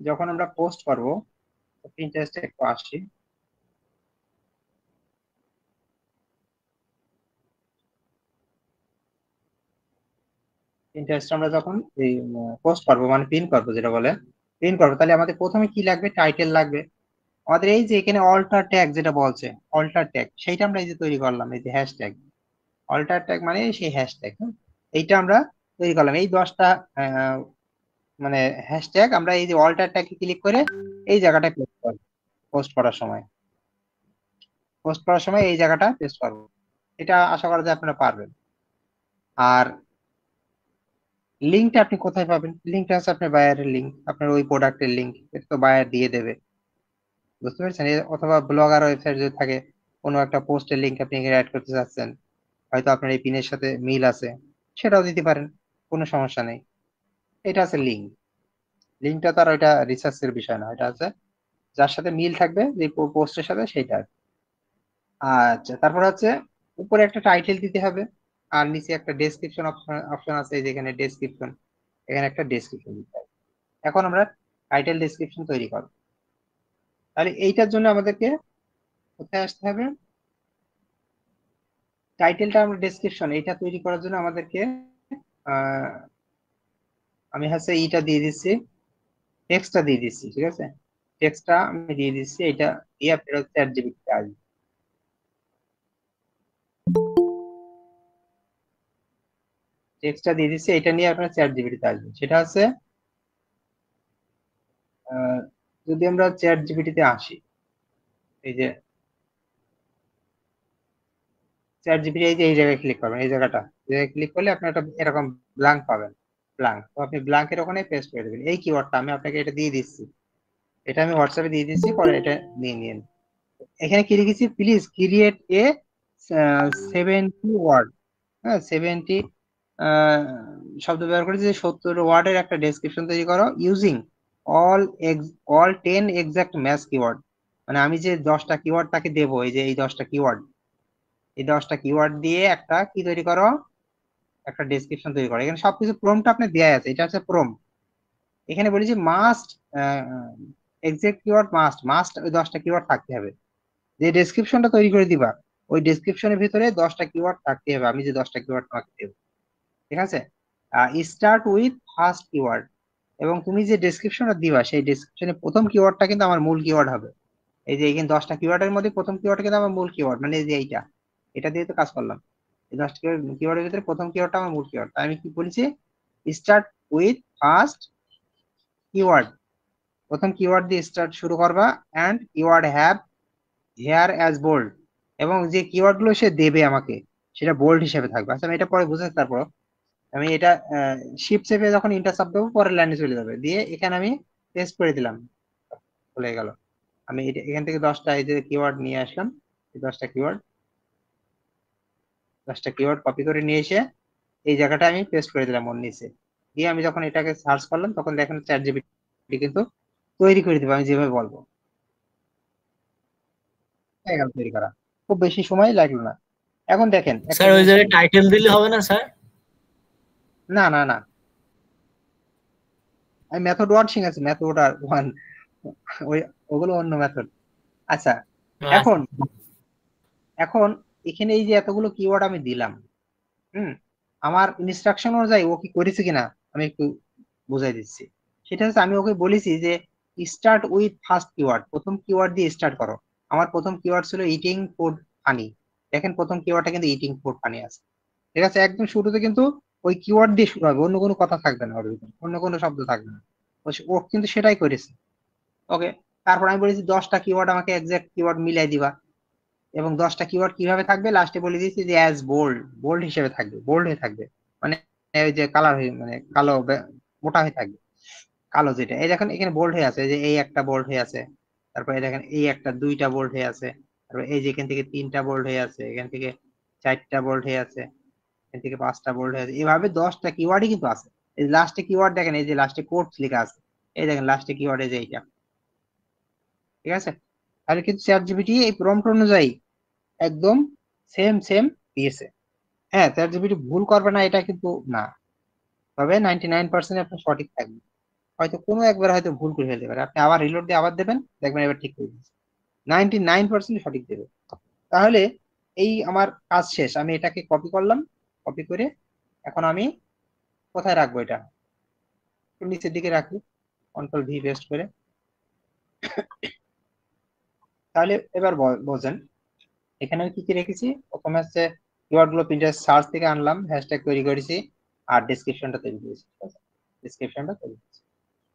যখন আমরা পোস্ট করব, পিন্টারেস্টে একটু আসি। পিন্টারেস্টে আমরা যখন এই পোস্ট করব মানে পিন করব, যেটা বলে পিন করব, তাহলে আমাদের প্রথমে কি লাগবে, টাইটেল লাগবে। আমাদের এই যে এখানে অল্টার ট্যাগ যেটা বলছে, অল্টার ট্যাগ সেইটা আমরা এই যে তৈরি করলাম, এই যে হ্যাশট্যাগ, অল্টার ট্যাগ মানে সেই হ্যাশট্যাগ, এইটা আমরা তৈরি করলাম। এই 10টা মানে হ্যাশট্যাগ আমরা এই যে অল্টার ট্যাগে ক্লিক করে এই জায়গাটা পেস্ট করব। পোস্ট করার সময়, পোস্ট করার সময় এই জায়গাটা পেস্ট করব। এটা আশা করা যায় আপনারা পারবেন। আর লিঙ্কটা আপনি কোথায় পাবেন? লিঙ্কটা হচ্ছে আপনার বায়ারের লিঙ্ক, আপনার ওই প্রোডাক্টের লিঙ্ক, এটা তো বায়ার দিয়ে দেবে, বুঝতে পেরেছেন? অথবা ব্লগার ওয়েবসাইট যদি থাকে, কোনো একটা পোস্টের লিঙ্ক আপনি এখানে অ্যাড করতে চাচ্ছেন, হয়তো আপনার এই পিনের সাথে মিল আছে, সেটাও দিতে পারেন, কোনো সমস্যা নেই। এটা আছে লিঙ্ক। লিঙ্কটা তো আর ওইটা রিসার্চের বিষয় না, এটা আছে যার সাথে মিল থাকবে যে পোস্টের সাথে সেইটা। আচ্ছা, তারপর হচ্ছে উপরে একটা টাইটেল দিতে হবে, আর নিচে একটা ডেসক্রিপশন অপশন আছে, এই যেখানে ডেসক্রিপশন, এখানে একটা ডেসক্রিপশন দিতে হবে। এখন আমরা টাইটেল ডেসক্রিপশন তৈরি করব। তাহলে এইটার জন্য আমাদেরকে কোথায় আসতে হবে, টাইটেলটা আমরা ডেসক্রিপশন এইটা তৈরি করার জন্য আমাদেরকে আহ আমি হচ্ছে এইটা দিয়ে দিচ্ছি, টেক্সটটা দিয়ে দিচ্ছি, ঠিক আছে, টেক্সটটা আমি দিয়ে দিচ্ছি, এটা দিয়ে আপনারা চ্যাট জিপিটিতে আসবে। টেক্সটটা দিয়ে দিচ্ছি, এটা নিয়ে আপনারা চ্যাট জিপিটিতে আসবেন। সেটা হচ্ছে আহ, যদি আমরা চ্যাট জিপিটিতে আসি, এই যে চ্যাট জিপিটি, এই যে এই জায়গায় ক্লিক করবেন, এই জায়গাটা, এই জায়গায় ক্লিক করলে আপনি একটা এরকম ব্ল্যাঙ্ক পাবেন, ব্ল্যাঙ্ক। তো আপনি ব্ল্যাঙ্কের ওখানে পেস্ট করে দেবেন এই কিওয়ার্ডটা, আমি আপনাকে এটা দিয়ে দিচ্ছি, এটা আমি হোয়াটসঅ্যাপে দিয়ে দিচ্ছি, পরে এটা নিয়ে নিন। এখানে কি লিখেছি, প্লিজ ক্রিয়েট এ 70 ওয়ার্ড, হ্যাঁ 70 শব্দ ব্যবহার করে যে 70 ওয়ার্ডের একটা ডেসক্রিপশন তৈরি করো using all all 10 exact match keyword. মানে আমি যে 10টা কিওয়ার্ড তাকে দেবো, এই যে এই 10টা কিওয়ার্ড, এই 10টা কিওয়ার্ড দিয়ে একটা কি তৈরি করো, একটা ডেসক্রিপশন তৈরি করো। এখানে সবকিছু প্রম্পট আপনি দেয়া আছে, এটা হচ্ছে প্রম্পট। এখানে বলি যে must exact keyword, must must ওই 10টা কিওয়ার্ড থাকতে হবে। যে ডেসক্রিপশনটা তৈরি করে দিবা ওই ডেসক্রিপশনের ভিতরে 10টা কিওয়ার্ড থাকতে হবে, আমি যে 10টা কিওয়ার্ড তোমাকে দেবো, ঠিক আছে। স্টার্ট উইথ ফার্স্ট কিওয়ার্ড, এবং তুমি যে ডেসক্রিপশনটা দিবা সেই ডেসক্রিপশনের প্রথম কিওয়ার্ডটা কিন্তু আমার মূল কিওয়ার্ড হবে। এই যে এখানে 10টা কিওয়ার্ডের মধ্যে প্রথম কিওয়ার্ড কিন্তু আমার মূল কিওয়ার্ড, মানে এই যে এইটা, এটা দিয়ে তো কাজ করলাম। এই 10টা কিওয়ার্ডের ভিতরে প্রথম কিওয়ার্ডটা আমার মূল কিওয়ার্ড, আমি কি বলেছি, স্টার্ট উইথ ফার্স্ট কিওয়ার্ড, প্রথম কিওয়ার্ড দিয়ে স্টার্ট শুরু করবা, and keyword have here as bold, এবং যে কিওয়ার্ড গুলো সে দেবে আমাকে সেটা বোল্ড হিসেবে থাকবে। আচ্ছা আমি এটা পরে বুঝাচ্ছি। তারপর আমি এটা শিফট চেপে যখন ইন্টার চাপ দেবো পরের লাইনে চলে যাবে, দিয়ে এখানে আমি পেস্ট করে দিলাম, চলে গেল। আমি এখান থেকে 10টা এই যে কিওয়ার্ড নিয়ে আসলাম, এই 10টা কিওয়ার্ড কপি করে নিয়ে এসে এই জায়গাটা আমি পেস্ট করে দিলাম ওর নিচে। দিয়ে আমি যখন এটাকে সার্চ করলাম তখন দেখেন চ্যাট জিপিটি কিন্তু তৈরি করে দিবে আমি যেভাবে বলবো, হয়ে গেল তৈরি করা, খুব বেশি সময় লাগলো না। এখন দেখেন একটা স্যার ওই জিনিস জায়গায় টাইটেল দিলে হবে না স্যার? না না না, আমি মেথড ওয়ান শিখেছি, মেথড আর ওয়ান, ওই ওগুলো অন্য মেথড। আচ্ছা, আচ্ছা। এখন এখন এখানে এই যে এতগুলো কিওয়ার্ড আমি দিলাম, হুম, আমার ইনস্ট্রাকশন অনুযায়ী ও কি করেছে কিনা আমি একটু বুঝাই দিচ্ছি। সেটা হচ্ছে আমি ওকে বলেছি যে স্টার্ট উইথ ফার্স্ট কিওয়ার্ড, প্রথম কিওয়ার্ড দিয়ে স্টার্ট করো। আমার প্রথম কিওয়ার্ড ছিল ইটিং ফুড ফানি। দেখেন প্রথম কিওয়ার্ডটা কিন্তু ইটিং ফুড ফানি আছে, ঠিক আছে? একদম শুরুতে কিন্তু ওই কিওয়ার্ড দিয়ে শুরু হবে, অন্য কোনো কথা থাকবে না ওর ভিতরে, অন্য কোনো শব্দ থাকবে না। ও কিন্তু সেটাই করেছে। ওকে, তারপর আমি বলেছি 10টা কিওয়ার্ড আমাকে এক্সাক্ট কিওয়ার্ড মিলাই দিবা, এবং 10টা কিওয়ার্ড কিভাবে থাকবে লাস্টে বলে দিয়েছি যে অ্যাজ বোল্ড, বোল্ড হিসেবে থাকবে, বোল্ড হয়ে থাকবে, মানে ওই যে কালার হয়ে, মানে কালো মোটা হয়ে থাকবে, কালো যেটা। এই দেখেন এখানে বোল্ড হয়ে আছে, এই যে এই একটা বোল্ড হয়ে আছে, তারপর এই দেখেন এই একটা 2টা বোল্ড হয়ে আছে, তারপর এই যে এখান থেকে 3টা বোল্ড হয়ে আছে, এখান থেকে 4টা বোল্ড হয়ে আছে, এখান থেকে 5টা বোল্ড হয়ে আছে, এইভাবে 10টা কিওয়ার্ডই কিন্তু আছে। এই লাস্টে কিওয়ার্ড দেখেন, এই যে লাস্টে কোটস লেখা আছে, এই দেখেন লাস্টে কিওয়ার্ড এই যে এইটা, ঠিক আছে? তাহলে কিন্তু চ্যাট জিপিটি এই প্রম্পট অনুযায়ী একদম সেম সেম দিয়েছে। হ্যাঁ, চ্যাট জিপিটি ভুল করবে না এটা কিন্তু না, তবে 99% আপনার সঠিক থাকবে। হয়তো কোনো একবার হয়তো ভুল করে ফেলতে পারে, আপনি আবার রিলোড দিয়ে আবার দেবেন, দেখবেন এবার ঠিক করে দিচ্ছে, 99% সঠিক দেবে। তাহলে এই আমার কাজ শেষ, আমি এটাকে কপি করলাম, কপি করে এখন আমি কোথায় রাখবো এটা, একটু নিচের দিকে রাখি, কন্ট্রোল ভি পেস্ট করে। তাহলে এবার বোঝেন এখানে আমি কি কি রেখেছি। প্রথমে হচ্ছে কিওয়ার্ড গুলো পিন্টারেস্ট সার্চ থেকে আনলাম, হ্যাশট্যাগ তৈরি করেছি, আর ডেসক্রিপশনটা তৈরি করেছি, ঠিক আছে? ডেসক্রিপশনটা তৈরি করেছি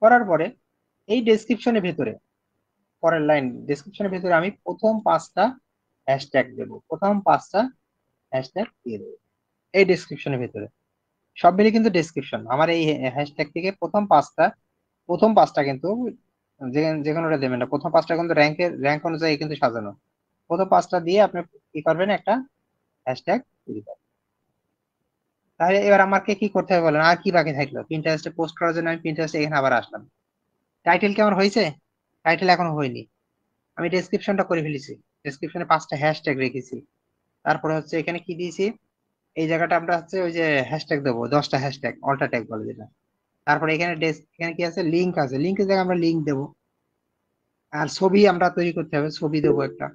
করার পরে এই ডেসক্রিপশনের ভেতরে, পরের লাইন ডেসক্রিপশনের ভেতরে আমি প্রথম 5টা হ্যাশট্যাগ দেবো, প্রথম 5টা হ্যাশট্যাগ দিয়ে দেবো এই ডেসক্রিপশনের ভেতরে। সব মিলে কিন্তু ডেসক্রিপশন আমার এই হ্যাশট্যাগ থেকে প্রথম পাঁচটা কিন্তু যে কোনোটা দেবেন না, প্রথম 5টা কিন্তু র্যাঙ্ক অনুযায়ী কিন্তু সাজানো। প্রথম 5টা দিয়ে আপনি কি করবেন, একটা হ্যাশট্যাগ তৈরি করবেন। তাহলে এবার আমাকে কি করতে হবে বলেন, আর কি বাকি থাকলো? পিন্টারেস্টে পোস্ট করার জন্য আমি পিন্টারেস্টে এখানে আবার আসলাম। টাইটেল কি আমার হয়েছে? টাইটেল এখনো হয়নি, আমি ডেসক্রিপশনটা করে ফেলেছি, ডেসক্রিপশনে 5টা হ্যাশট্যাগ রেখেছি। তারপরে হচ্ছে এখানে কি দিয়েছি, এই জায়গাটা আমরা হচ্ছে ওই যে হ্যাশট্যাগ দেবো, 10টা হ্যাশট্যাগ, অল্টা ট্যাগ বলে যেটা। তারপরে এখানে এখানে কি আছে, লিঙ্ক আছে, লিঙ্কের জায়গায় আমরা লিঙ্ক দেবো। আর ছবি আমরা তৈরি করতে হবে, ছবি দেবো একটা।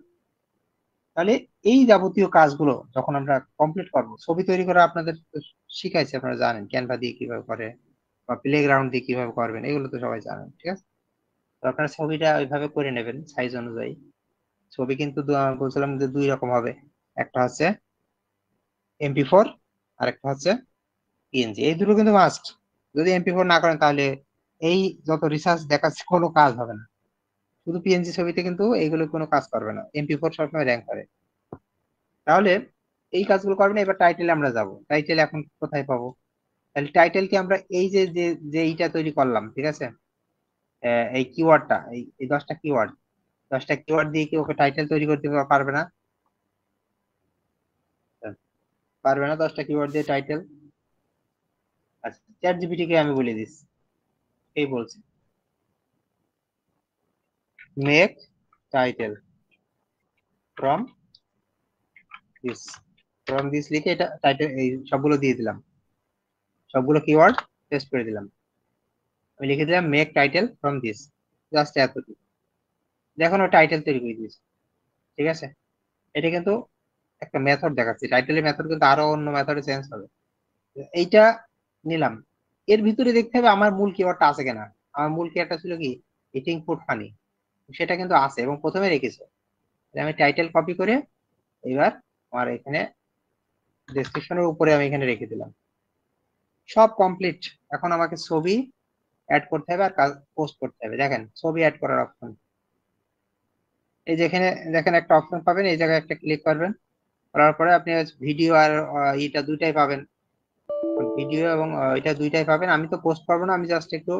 তাহলে এই যাবতীয় কাজগুলো যখন আমরা কমপ্লিট করবো, ছবি তৈরি করা আপনাদের তো শিখাইছে, আপনারা জানেন ক্যানভা দিয়ে কিভাবে করে, বা প্লেগ্রাউন্ড দিয়ে কিভাবে করবেন, এগুলো তো সবাই জানেন, ঠিক আছে? তো আপনারা ছবিটা ওইভাবে করে নেবেন সাইজ অনুযায়ী। ছবি কিন্তু বলছিলাম যে 2 রকম হবে, একটা হচ্ছে MP4, আর একটা হচ্ছে PNG, এই দুটো কিন্তু মাস্ট। যদি MP4 না করেন তাহলে এই যত রিসার্চ দেখাচ্ছে কোনো কাজ হবে না। শুধু PNG ছবিতে কিন্তু এইগুলো কোনো কাজ করবে না, MP4 সবসময় র্যাঙ্ক করে। তাহলে এই কাজগুলো করবেন। এবার টাইটেলে আমরা যাব, টাইটেল এখন কোথায় পাবো? তাহলে টাইটেল কি আমরা এই যে যে যে এইটা তৈরি করলাম, ঠিক আছে? এই কিওয়ার্ডটা, এই 10টা কিওয়ার্ড দিয়ে কি ওকে টাইটেল তৈরি করতে পারবে না? পারবে না 10টা কিওয়ার্ড দিয়ে টাইটেল। আচ্ছা, চ্যাট জিপিটি কে আমি বলে দিচ্ছি, এই বলছি make title from this, from this লিখে এটা টাইটেল এই সবগুলো দিয়ে দিলাম, সবগুলো কিওয়ার্ড পেস্ট করে দিলাম। আমি লিখে দিলাম make title from this, just এতটুকু। দেখুন ও টাইটেল তৈরি করে দিয়েছে, ঠিক আছে? এটা কিন্তু একটা মেথড দেখাচ্ছি, টাইটেলের মেথড কিন্তু আরো অন্য মেথডে চেঞ্জ হবে। এইটা নিলাম, এর ভিতরে দেখতে হবে আমার মূল কিওয়ার্ডটা আছে কিনা। আমার মূল কিওয়ার্ডটা ছিল কি, ইটিং ফুড ফানি, সেটা কিন্তু আছে এবং প্রথমে রেখেছে। তাহলে আমি টাইটেল কপি করে এবার আমার এখানে ডেসক্রিপশনের উপরে আমি এখানে রেখে দিলাম। সব কমপ্লিট। এখন আমাকে ছবি অ্যাড করতে হবে আর কাজ পোস্ট করতে হবে। দেখেন ছবি অ্যাড করার অপশন, এই যেখানে দেখেন একটা অপশন পাবেন, এই জায়গায় একটা ক্লিক করবেন, করার পরে আপনি ভিডিও আর এটা দুইটাই পাবেন, ভিডিও এবং এটা দুইটাই পাবেন। আমি তো পোস্ট করবো না, আমি জাস্ট একটু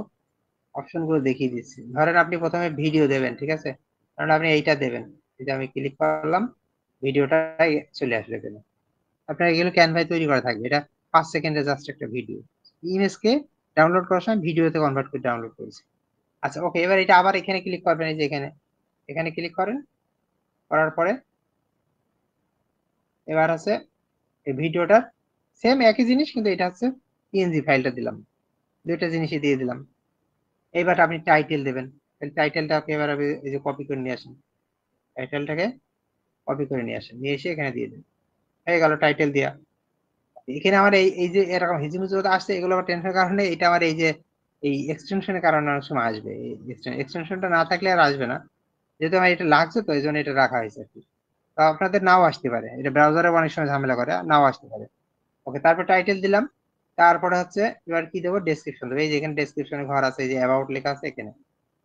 অপশন গুলো দেখিয়ে দিচ্ছি। ধরেন আপনি প্রথমে ভিডিও দেবেন, ঠিক আছে? কারণ আপনি এইটা দেবেন, এটা আমি ক্লিক করলাম, ভিডিওটা চলে আসবে এখানে। আপনার এগুলো ক্যানভায় তৈরি করা থাকবে, এটা 5 সেকেন্ডে জাস্ট একটা ভিডিও। ইমেজকে ডাউনলোড করার সময় ভিডিওতে কনভার্ট করে ডাউনলোড করেছি। আচ্ছা ওকে, এবার এটা আবার এখানে ক্লিক করবেন, এই যে এখানে, এখানে ক্লিক করেন, করার পরে এবার আছে এই ভিডিওটা সেম একই জিনিস, কিন্তু এটা হচ্ছে পিএনজি ফাইলটা দিলাম, দুইটা জিনিসই দিয়ে দিলাম। এবার আপনি টাইটেল দেবেন, টাইটেলটাকে এবার এই যে কপি করে নিয়ে আসেন, টাইটেলটাকে কপি করে নিয়ে আসেন, নিয়ে এসে এখানে দিয়ে দেন, হয়ে গেল টাইটেল দিয়া। এখানে আমার এই যে এরকম হিজিবিজি আসছে, এগুলো আমার টেনশনের কারণে, এটা আমার এই যে এই এক্সটেনশনের কারণে অনেক সময় আসবে। এই এক্সটেনশনটা না থাকলে আর আসবে না। যেহেতু আমার এটা লাগছে তো এইজন্য এটা রাখা হয়েছে আরকি। তো আপনাদের নাও আসতে পারে। এটা ব্রাউজারে অনেক সময় ঝামেলা করে, নাও আসতে পারে। ওকে, তারপর টাইটেল দিলাম। তারপরে হচ্ছে এবার কি দেবো? ডেসক্রিপশন দেবো। এই যে এখানে ডেসক্রিপশনে ঘর আছে, এই যে অ্যাবাউট লেখা আছে এখানে।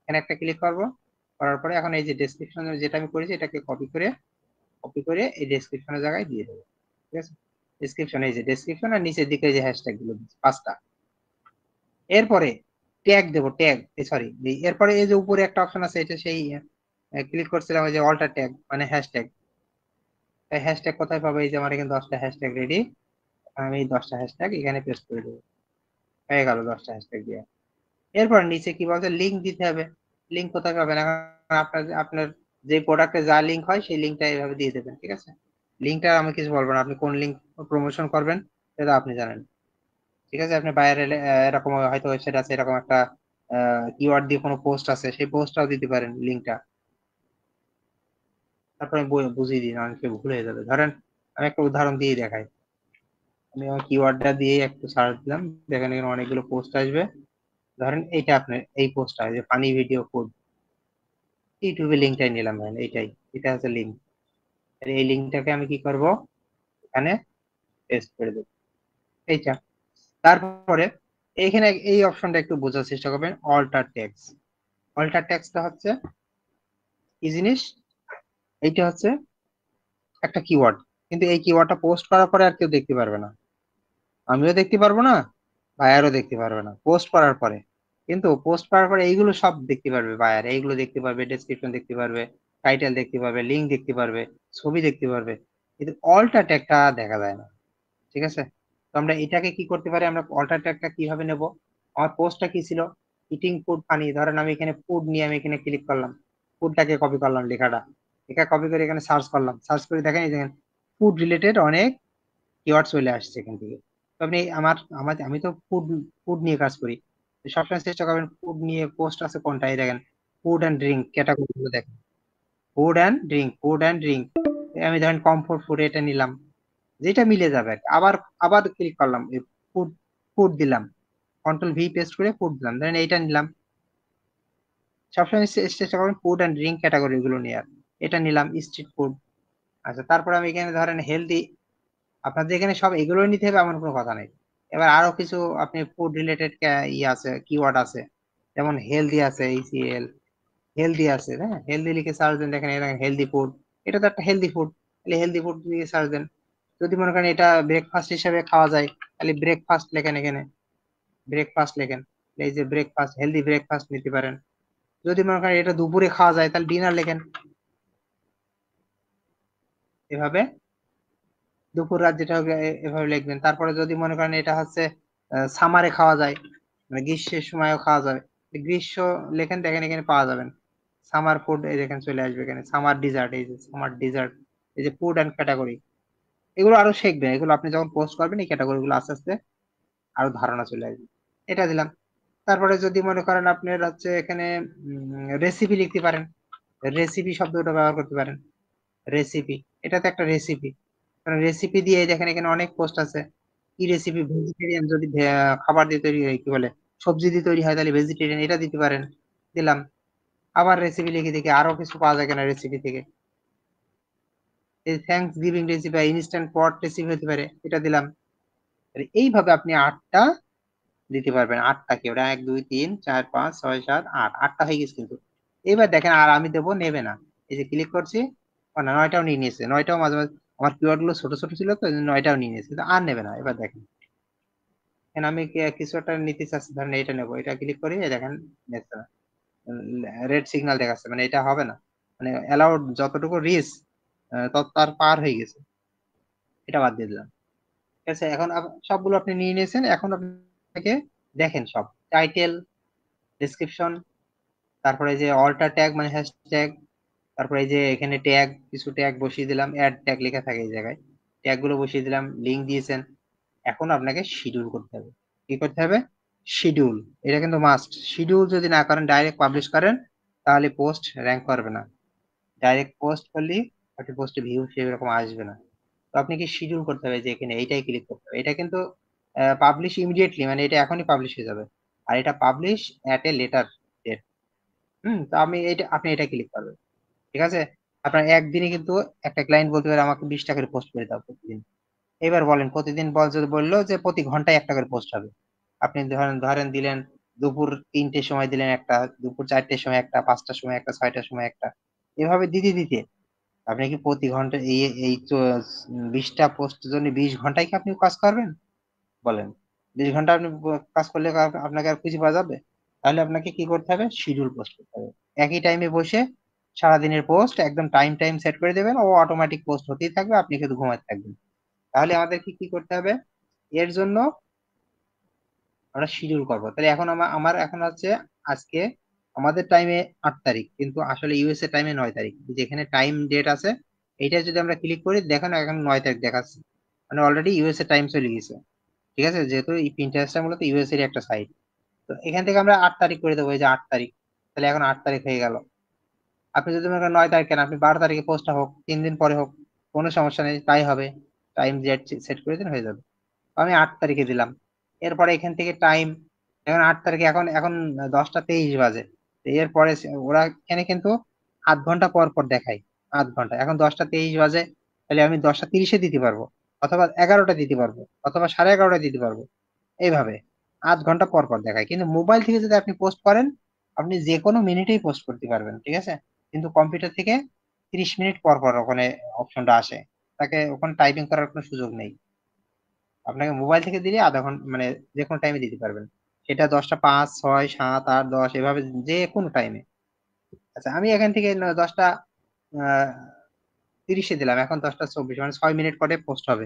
এখানে একটা ক্লিক করব। করার পরে এখন এই যে ডেসক্রিপশনে যেটা আমি করেছি এটাকে কপি করে এই ডেসক্রিপশনের জায়গায় দিয়ে দেবো। ঠিক আছে? ডেসক্রিপশন, এই যে ডেসক্রিপশন আর নিচের দিকে এই যে হ্যাশট্যাগ গুলো দিচ্ছি 5টা। এরপরে ট্যাগ দেবো, ট্যাগ, সরি, এরপরে এই যে উপরে একটা অপশন আছে, এটা সেই ক্লিক করছিলাম, ওই যে অল্টার ট্যাগ মানে হ্যাশট্যাগ। এই হ্যাশট্যাগ কোথায় পাবো? এই যে আমার এখানে 10টা হ্যাশট্যাগ রেডি। আমি এই 10টা হ্যাশট্যাগ এখানে পেস্ট করে দেবো। হয়ে গেল 10টা হ্যাশট্যাগ দিয়ে। এরপর নিচে কি বলছে? লিঙ্ক দিতে হবে। লিঙ্ক কোথায় পাবেন? এখন আপনার যে প্রোডাক্টে যা লিঙ্ক হয় সেই লিঙ্কটা এইভাবে দিয়ে দেবেন। ঠিক আছে? লিঙ্কটা আমি কিছু বলবো না, আপনি কোন লিঙ্ক প্রমোশন করবেন সেটা আপনি জানেন। ঠিক আছে? আপনি বাইরে এরকম হয়তো ওয়েবসাইট আছে, এরকম একটা কিওয়ার্ড দিয়ে কোনো পোস্ট আছে, সেই পোস্টটাও দিতে পারেন লিঙ্কটা। তারপরে আমি বুঝিয়ে দিই, অনেকে ভুল হয়ে যাবে। ধরেন আমি একটা উদাহরণ দিয়ে দেখাই। আমি আমার কিওয়ার্ডটা দিয়ে একটু সার্চ দিলাম, দেখেন এখানে অনেকগুলো পোস্ট আসবে। ধরেন এইটা, আপনার এই পোস্টটা, যে ফানি ভিডিও কোড, ইউটিউবে লিঙ্কটাই নিলাম, ভাই এইটাই, এটা হচ্ছে লিঙ্ক। এই লিঙ্কটাকে আমি কি করব? এখানে পেস্ট করে দেবো, এইটা। তারপরে এইখানে এই অপশনটা একটু বোঝার চেষ্টা করবেন, অল্টার টেক্সট। অল্টার টেক্সটটা হচ্ছে কি জিনিস? এইটা হচ্ছে একটা কিওয়ার্ড, কিন্তু এই কিওয়ার্ডটা পোস্ট করার পরে আর কেউ দেখতে পারবে না। আমিও দেখতে পারবো না, বায়ারও দেখতে পারবে না পোস্ট করার পরে। কিন্তু পোস্ট করার পরে এইগুলো সব দেখতে পারবে বায়ার, এইগুলো দেখতে পারবে, ডেসক্রিপশন দেখতে পারবে, টাইটেল দেখতে পারবে, লিঙ্ক দেখতে পারবে, ছবি দেখতে পারবে। কিন্তু অল্টার ট্যাগটা দেখা যায় না। ঠিক আছে? তো আমরা এটাকে কি করতে পারি? আমরা অল্টার ট্যাগটা কিভাবে নেব? আমার পোস্টটা কি ছিল? Eating food funny. ধরেন আমি এখানে ফুড নিয়ে আমি এখানে ক্লিক করলাম, ফুডটাকে কপি করলাম, লেখাটা লেখা কপি করে এখানে সার্চ করলাম, সার্চ করে দেখেন এই দেখেন ফুড রিলেটেড অনেক কিওয়ার্ড চলে আসছে এখান থেকে। তো আপনি আমি তো ফুড ফুড নিয়ে কাজ করি, তো সবসময় চেষ্টা করবেন ফুড নিয়ে পোস্ট আছে কোনটা, এই দেখেন ফুড অ্যান্ড ড্রিঙ্ক ক্যাটাগরি গুলো দেখেন, ফুড অ্যান্ড ড্রিঙ্ক। আমি ধরেন কমফোর্ট ফুড এটা নিলাম, যেটা মিলে যাবে আর কি। আবার আবার ক্লিক করলাম, ফুড ফুড দিলাম, কন্ট্রোল ভি পেস্ট করে ফুড দিলাম, ধরেন এইটা নিলাম। সবসময় চেষ্টা করবেন ফুড অ্যান্ড ড্রিঙ্ক ক্যাটাগরি গুলো নেওয়ার। এটা নিলাম, স্ট্রিট ফুড। আচ্ছা, তারপরে আমি এখানে ধরেন হেলদি, আপনার যেখানে সব এগুলোই নিতে হবে এমন কোনো কথা নেই। এবার আরো কিছু আপনি ফুড রিলেটেড আছে, কিওয়ার্ড আছে, যেমন হেলদি আছে, এইচএল হেলদি আছে, হ্যাঁ, হেলদি লিখে সার্চ দেন, দেখেন এখানে হেলদি ফুড, এটা তো একটা হেলদি ফুড, তাহলে হেলদি ফুড লিখে সার্চ দেন। যদি মনে করেন এটা ব্রেকফাস্ট হিসেবে খাওয়া যায়, তাহলে ব্রেকফাস্ট লেখেন, এখানে ব্রেকফাস্ট লেখেন, এই যে ব্রেকফাস্ট, হেলদি ব্রেকফাস্ট নিতে পারেন। যদি মনে করেন এটা দুপুরে খাওয়া যায়, তাহলে ডিনার লেখেন। এভাবে দুপুর রাত যেটা হবে এভাবে লিখবেন। তারপরে যদি মনে করেন এটা হচ্ছে সামারে খাওয়া যায়, মানে গ্রীষ্মের সময়ও খাওয়া যাবে, গ্রীষ্ম লেখেন, দেখেন এখানে পাওয়া যাবেন সামার ফুড, এই দেখেন চলে আসবে এখানে সামার ডিজার্ট, এই যে সামার ডিজার্ট, এই যে ফুড অ্যান্ড ক্যাটাগরি। এগুলো আরো শিখবেন, এগুলো আপনি যখন পোস্ট করবেন এই ক্যাটাগরি গুলো আস্তে আস্তে আরো ধারণা চলে আসবে। এটা দিলাম। তারপরে যদি মনে করেন আপনার হচ্ছে এখানে রেসিপি লিখতে পারেন, রেসিপি শব্দটা ব্যবহার করতে পারেন, রেসিপি, এটা তো একটা রেসিপি। কারণ রেসিপি দিয়ে দেখেন এখানে অনেক পোস্ট আছে। কি রেসিপি? ভেজিটেরিয়ান, যদি খাবার দিয়ে তৈরি হয়, কি বলে, সবজি দিয়ে তৈরি হয়, তাহলে ভেজিটেরিয়ান, এটা দিতে পারেন। দিলাম। আবার রেসিপি লিখে দেখি আরো কিছু পাওয়া যায় কিনা রেসিপি থেকে। এই থ্যাংকস গিভিং রেসিপি, ইনস্ট্যান্ট পট রেসিপি হতে পারে, এটা দিলাম। এইভাবে আপনি 8টা দিতে পারবেন। 8টা কি ওটা? 1 2 3 4 5 6 7 8, 8টা হয়ে গেছে কিন্তু। এবার দেখেন আর আমি দেবো, নেবে না। এই যে ক্লিক করছি, ও না, 9টাও নিয়ে নিয়েছে। 9টাও মাঝে মাঝে আমার কিওয়ার্ড গুলো ছোট ছোট ছিল তো, 9টাও নিয়ে নিয়েছে, কিন্তু আর নেবে না। এবার দেখেন এখানে আমি কিছু একটা নিতে চাচ্ছি, ধরেন এটা নেবো, এটা ক্লিক করি, এই দেখেন নিচ্ছে না, রেড সিগন্যাল দেখাচ্ছে, মানে এটা হবে না, মানে অ্যালাউড যতটুকু রিচ তত তার পার হয়ে গেছে, এটা বাদ দিয়ে দিলাম। ঠিক আছে? এখন সবগুলো আপনি নিয়ে নিয়েছেন, এখন আপনাকে দেখেন সব টাইটেল, ডেসক্রিপশন, তারপরে যে অল্টার ট্যাগ মানে হ্যাশট্যাগ, তারপরে এই যে এখানে ট্যাগ, কিছু ট্যাগ বসিয়ে দিলাম, অ্যাড ট্যাগ লেখা থাকে এই জায়গায়, ট্যাগ গুলো বসিয়ে দিলাম, লিঙ্ক দিয়েছেন। এখন আপনাকে শিডিউল করতে হবে। কি করতে হবে? শিডিউল। এটা কিন্তু মাস্ট। শিডিউল যদি না করেন, ডাইরেক্ট পাবলিশ করেন, তাহলে পোস্ট র‍্যাঙ্ক করবে না। ডাইরেক্ট পোস্ট করলে আপনি পোস্টে ভিউ সেরকম আসবে না। তো আপনি কি শিডিউল করতে হবে যে এখানে এইটাই ক্লিক করতে হবে। এটা কিন্তু পাবলিশ ইমিডিয়েটলি, মানে এটা এখনই পাবলিশ হয়ে যাবে। আর এটা publish at a later date. তো আপনি এটা ক্লিক করবেন। ঠিক আছে, আপনার একদিনে কিন্তু একটা ক্লায়েন্ট বলতে পারে আমাকে 20টা করে পোস্ট করে দাও প্রতিদিন। এবার বলেন প্রতিদিন যদি বললো যে প্রতি ঘন্টায় একটা করে পোস্ট হবে, আপনি ধরেন ধরেন দিলেন দুপুর 3টের সময় দিলেন একটা, দুপুর 4টের সময় একটা, 5টার সময় একটা, 6টার সময় একটা, এভাবে দিতে দিতে আপনি কি প্রতি ঘন্টা এই এই 20টা পোস্টের জন্য 20 ঘন্টায় কি আপনি কাজ করবেন? বলেন, 20 ঘন্টা আপনি কাজ করলে আপনাকে আর খুঁজে পাওয়া যাবে? তাহলে আপনাকে কি করতে হবে? শিডিউল পোস্ট করতে হবে। একই টাইমে বসে সারাদিনের পোস্ট একদম টাইম সেট করে দেবেন, ও অটোমেটিক পোস্ট হতেই থাকবে, আপনি শুধু ঘুমাতে থাকবেন। তাহলে আমাদেরকে কি করতে হবে? এর জন্য আমরা শিডিউল করবো। তাহলে এখন আমার এখন হচ্ছে আজকে আমাদের টাইমে 8 তারিখ, কিন্তু আসলে ইউএসএ টাইমে 9 তারিখ। যেখানে টাইম ডেট আছে এইটা যদি আমরা ক্লিক করি, দেখেন এখন 9 তারিখ দেখাচ্ছে, মানে অলরেডি ইউএসএ টাইম চলে গেছে। ঠিক আছে, যেহেতু এই পিন্টারেস্টটা মূলত ইউএস এর একটা সাইট। তো এখান থেকে আমরা 8 তারিখ করে দেবো, এই যে 8 তারিখ। তাহলে এখন 8 তারিখ হয়ে গেল। আপনি যদি মনে করেন 9 তারিখ কেন, আপনি 12 তারিখে পোস্টটা হোক, 3 দিন পরে হোক, কোনো সমস্যা নেই, তাই হবে। টাইম ডেট সেট করে দিন, হয়ে যাবে। তো আমি 8 তারিখে দিলাম। এরপরে এখান থেকে টাইম, এখন 8 তারিখে এখন এখন 10টা 23 বাজে। তো এরপরে ওরা এখানে কিন্তু 8 ঘন্টা পর পর দেখায়, 8 ঘন্টা। এখন 10টা 23 বাজে, তাহলে আমি 10টা 30-এ দিতে পারবো, অথবা 11টা দিতে পারবো, অথবা 11:30 দিতে পারবো। এইভাবে 8 ঘন্টা পর পর দেখায়। কিন্তু মোবাইল থেকে যদি আপনি পোস্ট করেন, আপনি যে কোনো মিনিটেই পোস্ট করতে পারবেন। ঠিক আছে, কিন্তু কম্পিউটার থেকে 30 মিনিট পর পর ওখানে অপশনটা আসে, তাকে ওখানে টাইপিং করার কোনো সুযোগ নেই। আপনাকে মোবাইল থেকে দিলে আধা ঘন্টা, মানে যে কোনো টাইমে দিতে পারবেন। সেটা 10টা 5, 6, 7, 8, 10 এভাবে যে কোনো টাইমে। আচ্ছা, আমি এখান থেকে 10টা 30-এ দিলাম, এখন 10টা 24, মানে 6 মিনিট পরে পোস্ট হবে।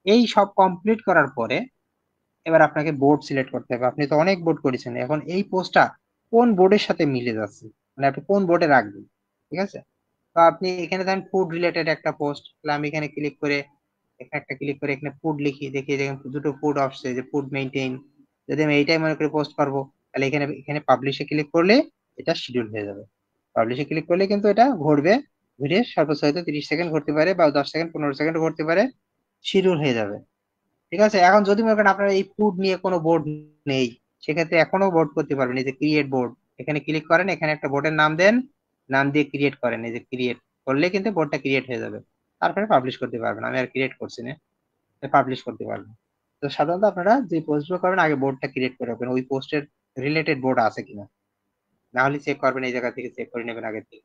এই সব কমপ্লিট করার পরে এবার আপনাকে বোর্ড সিলেক্ট করতে হবে। আপনি তো অনেক বোর্ড করেছেন, এখন এই পোস্টটা কোন বোর্ডের সাথে মিলে যাচ্ছে, মানে আপনি কোন বোর্ডে রাখবেন। ঠিক আছে, তো আপনি এখানে ধরেন ফুড রিলেটেড একটা পোস্ট, তাহলে আমি এখানে ক্লিক করে, এখানে একটা ক্লিক করে এখানে ফুড লিখি, দেখি দেখেন দুটো ফুড আসছে, যে ফুড মেইনটেইন। যদি আমি এইটাই মনে করে পোস্ট করবো, তাহলে এখানে এখানে পাবলিশে ক্লিক করলে এটা শিডিউল হয়ে যাবে। পাবলিশে ক্লিক করলে কিন্তু এটা ঘুরবে, ঘুরে সর্বোচ্চ হয়তো 30 সেকেন্ড ঘুরতে পারে, বা 10 সেকেন্ড 15 সেকেন্ড ঘুরতে পারে, শিডিউল হয়ে যাবে। ঠিক আছে, এখন যদি মনে করেন আপনার এই ফুড নিয়ে কোনো বোর্ড নেই, সেক্ষেত্রে এখনো বোর্ড করতে পারবেন। এই যে ক্রিয়েট বোর্ড, এখানে ক্লিক করেন, এখানে একটা বোর্ডের নাম দেন, নাম দিয়ে ক্রিয়েট করেন। এই যে ক্রিয়েট করলে কিন্তু বোর্ডটা ক্রিয়েট হয়ে যাবে। তারপরে পাবলিশ করতে পারবেন। আমি আর ক্রিয়েট করছি না, পাবলিশ করতে পারবেন। তো সাধারণত আপনারা যে পোস্টগুলো করবেন আগে বোর্ডটা ক্রিয়েট করে রাখবেন, ওই পোস্টের রিলেটেড বোর্ড আছে কিনা। না হলে চেক করবেন, এই জায়গা থেকে চেক করে নেবেন, আগে থেকে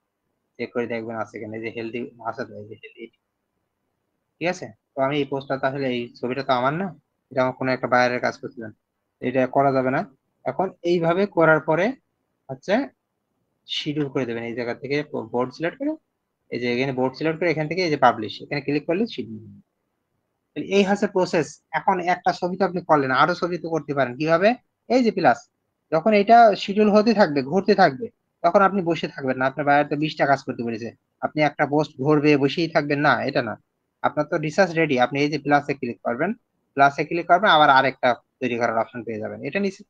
চেক করে দেখবেন আছে কিনা। এই যে হেলদি আছে তো, এই যে হেলদি। ঠিক আছে, তো আমি এই পোস্টটা তো আসলে, এই ছবিটা তো আমার না, এটা আমার কোনো একটা বায়ারের কাজ করছিলেন, এটা করা যাবে না। এখন এইভাবে করার পরে হচ্ছে শিডিউল করে দেবেন, এই জায়গা থেকে বোর্ড সিলেক্ট করে, এই যে এখানে বোর্ড সিলেক্ট করে এখান থেকে এই যে পাবলিশ, এখানে ক্লিক করলে শিডিউল। এই হচ্ছে প্রসেস। এখন একটা ছবি তো আপনি করলেন, আরো ছবি তো করতে পারেন। কিভাবে? এই যে প্লাস, যখন এটা শিডিউল হতে থাকবে, ঘুরতে থাকবে, তখন আপনি বসে থাকবেন না। আপনার বাইরে তো 20টা কাজ করতে পেরেছে, আপনি একটা পোস্ট ঘুরবে বসেই থাকবেন না, এটা না। আপনার তো রিসার্চ রেডি, আপনি এই যে প্লাসে ক্লিক করবেন, প্লাসে ক্লিক করবেন, আবার আরেকটা তৈরি করার অপশন পেয়ে যাবেন। এটা নিচে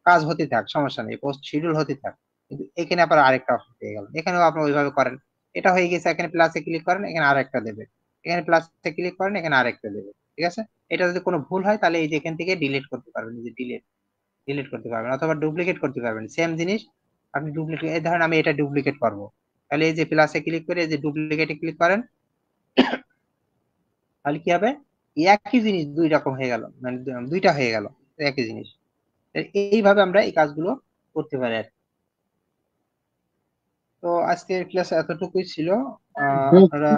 কাজ হতে থাক, সমস্যা নেই, পোস্ট শিডিউল হতে থাক। কিন্তু এখানে আবার আরেকটা অপশন পেয়ে গেল, এখানেও আপনি ওইভাবে করেন। এটা হয়ে গেছে, এখানে প্লাসে ক্লিক করেন, এখানে আরেকটা দেবে, এখানে প্লাসে ক্লিক করেন, এখানে আরেকটা দেবে। ঠিক আছে, এটা যদি কোনো ভুল হয় তাহলে এই যে এখান থেকে ডিলিট করতে পারবেন, এই যে ডিলিট, ডিলিট করতে পারবেন, অথবা ডুপ্লিকেট করতে পারবেন। সেম জিনিস আপনি ডুপ্লিকেট, এই ধরেন আমি এটা ডুপ্লিকেট করব, তাহলে এই যে প্লাসে ক্লিক করে এই যে ডুপ্লিকেটে ক্লিক করেন, তাহলে কি হবে? একই জিনিস দুই রকম হয়ে গেল, মানে দুইটা হয়ে গেল একই জিনিস। এইভাবে আমরা এই কাজগুলো করতে পারি আর কি। তো আজকের ক্লাস এতটুকুই ছিল। আপনারা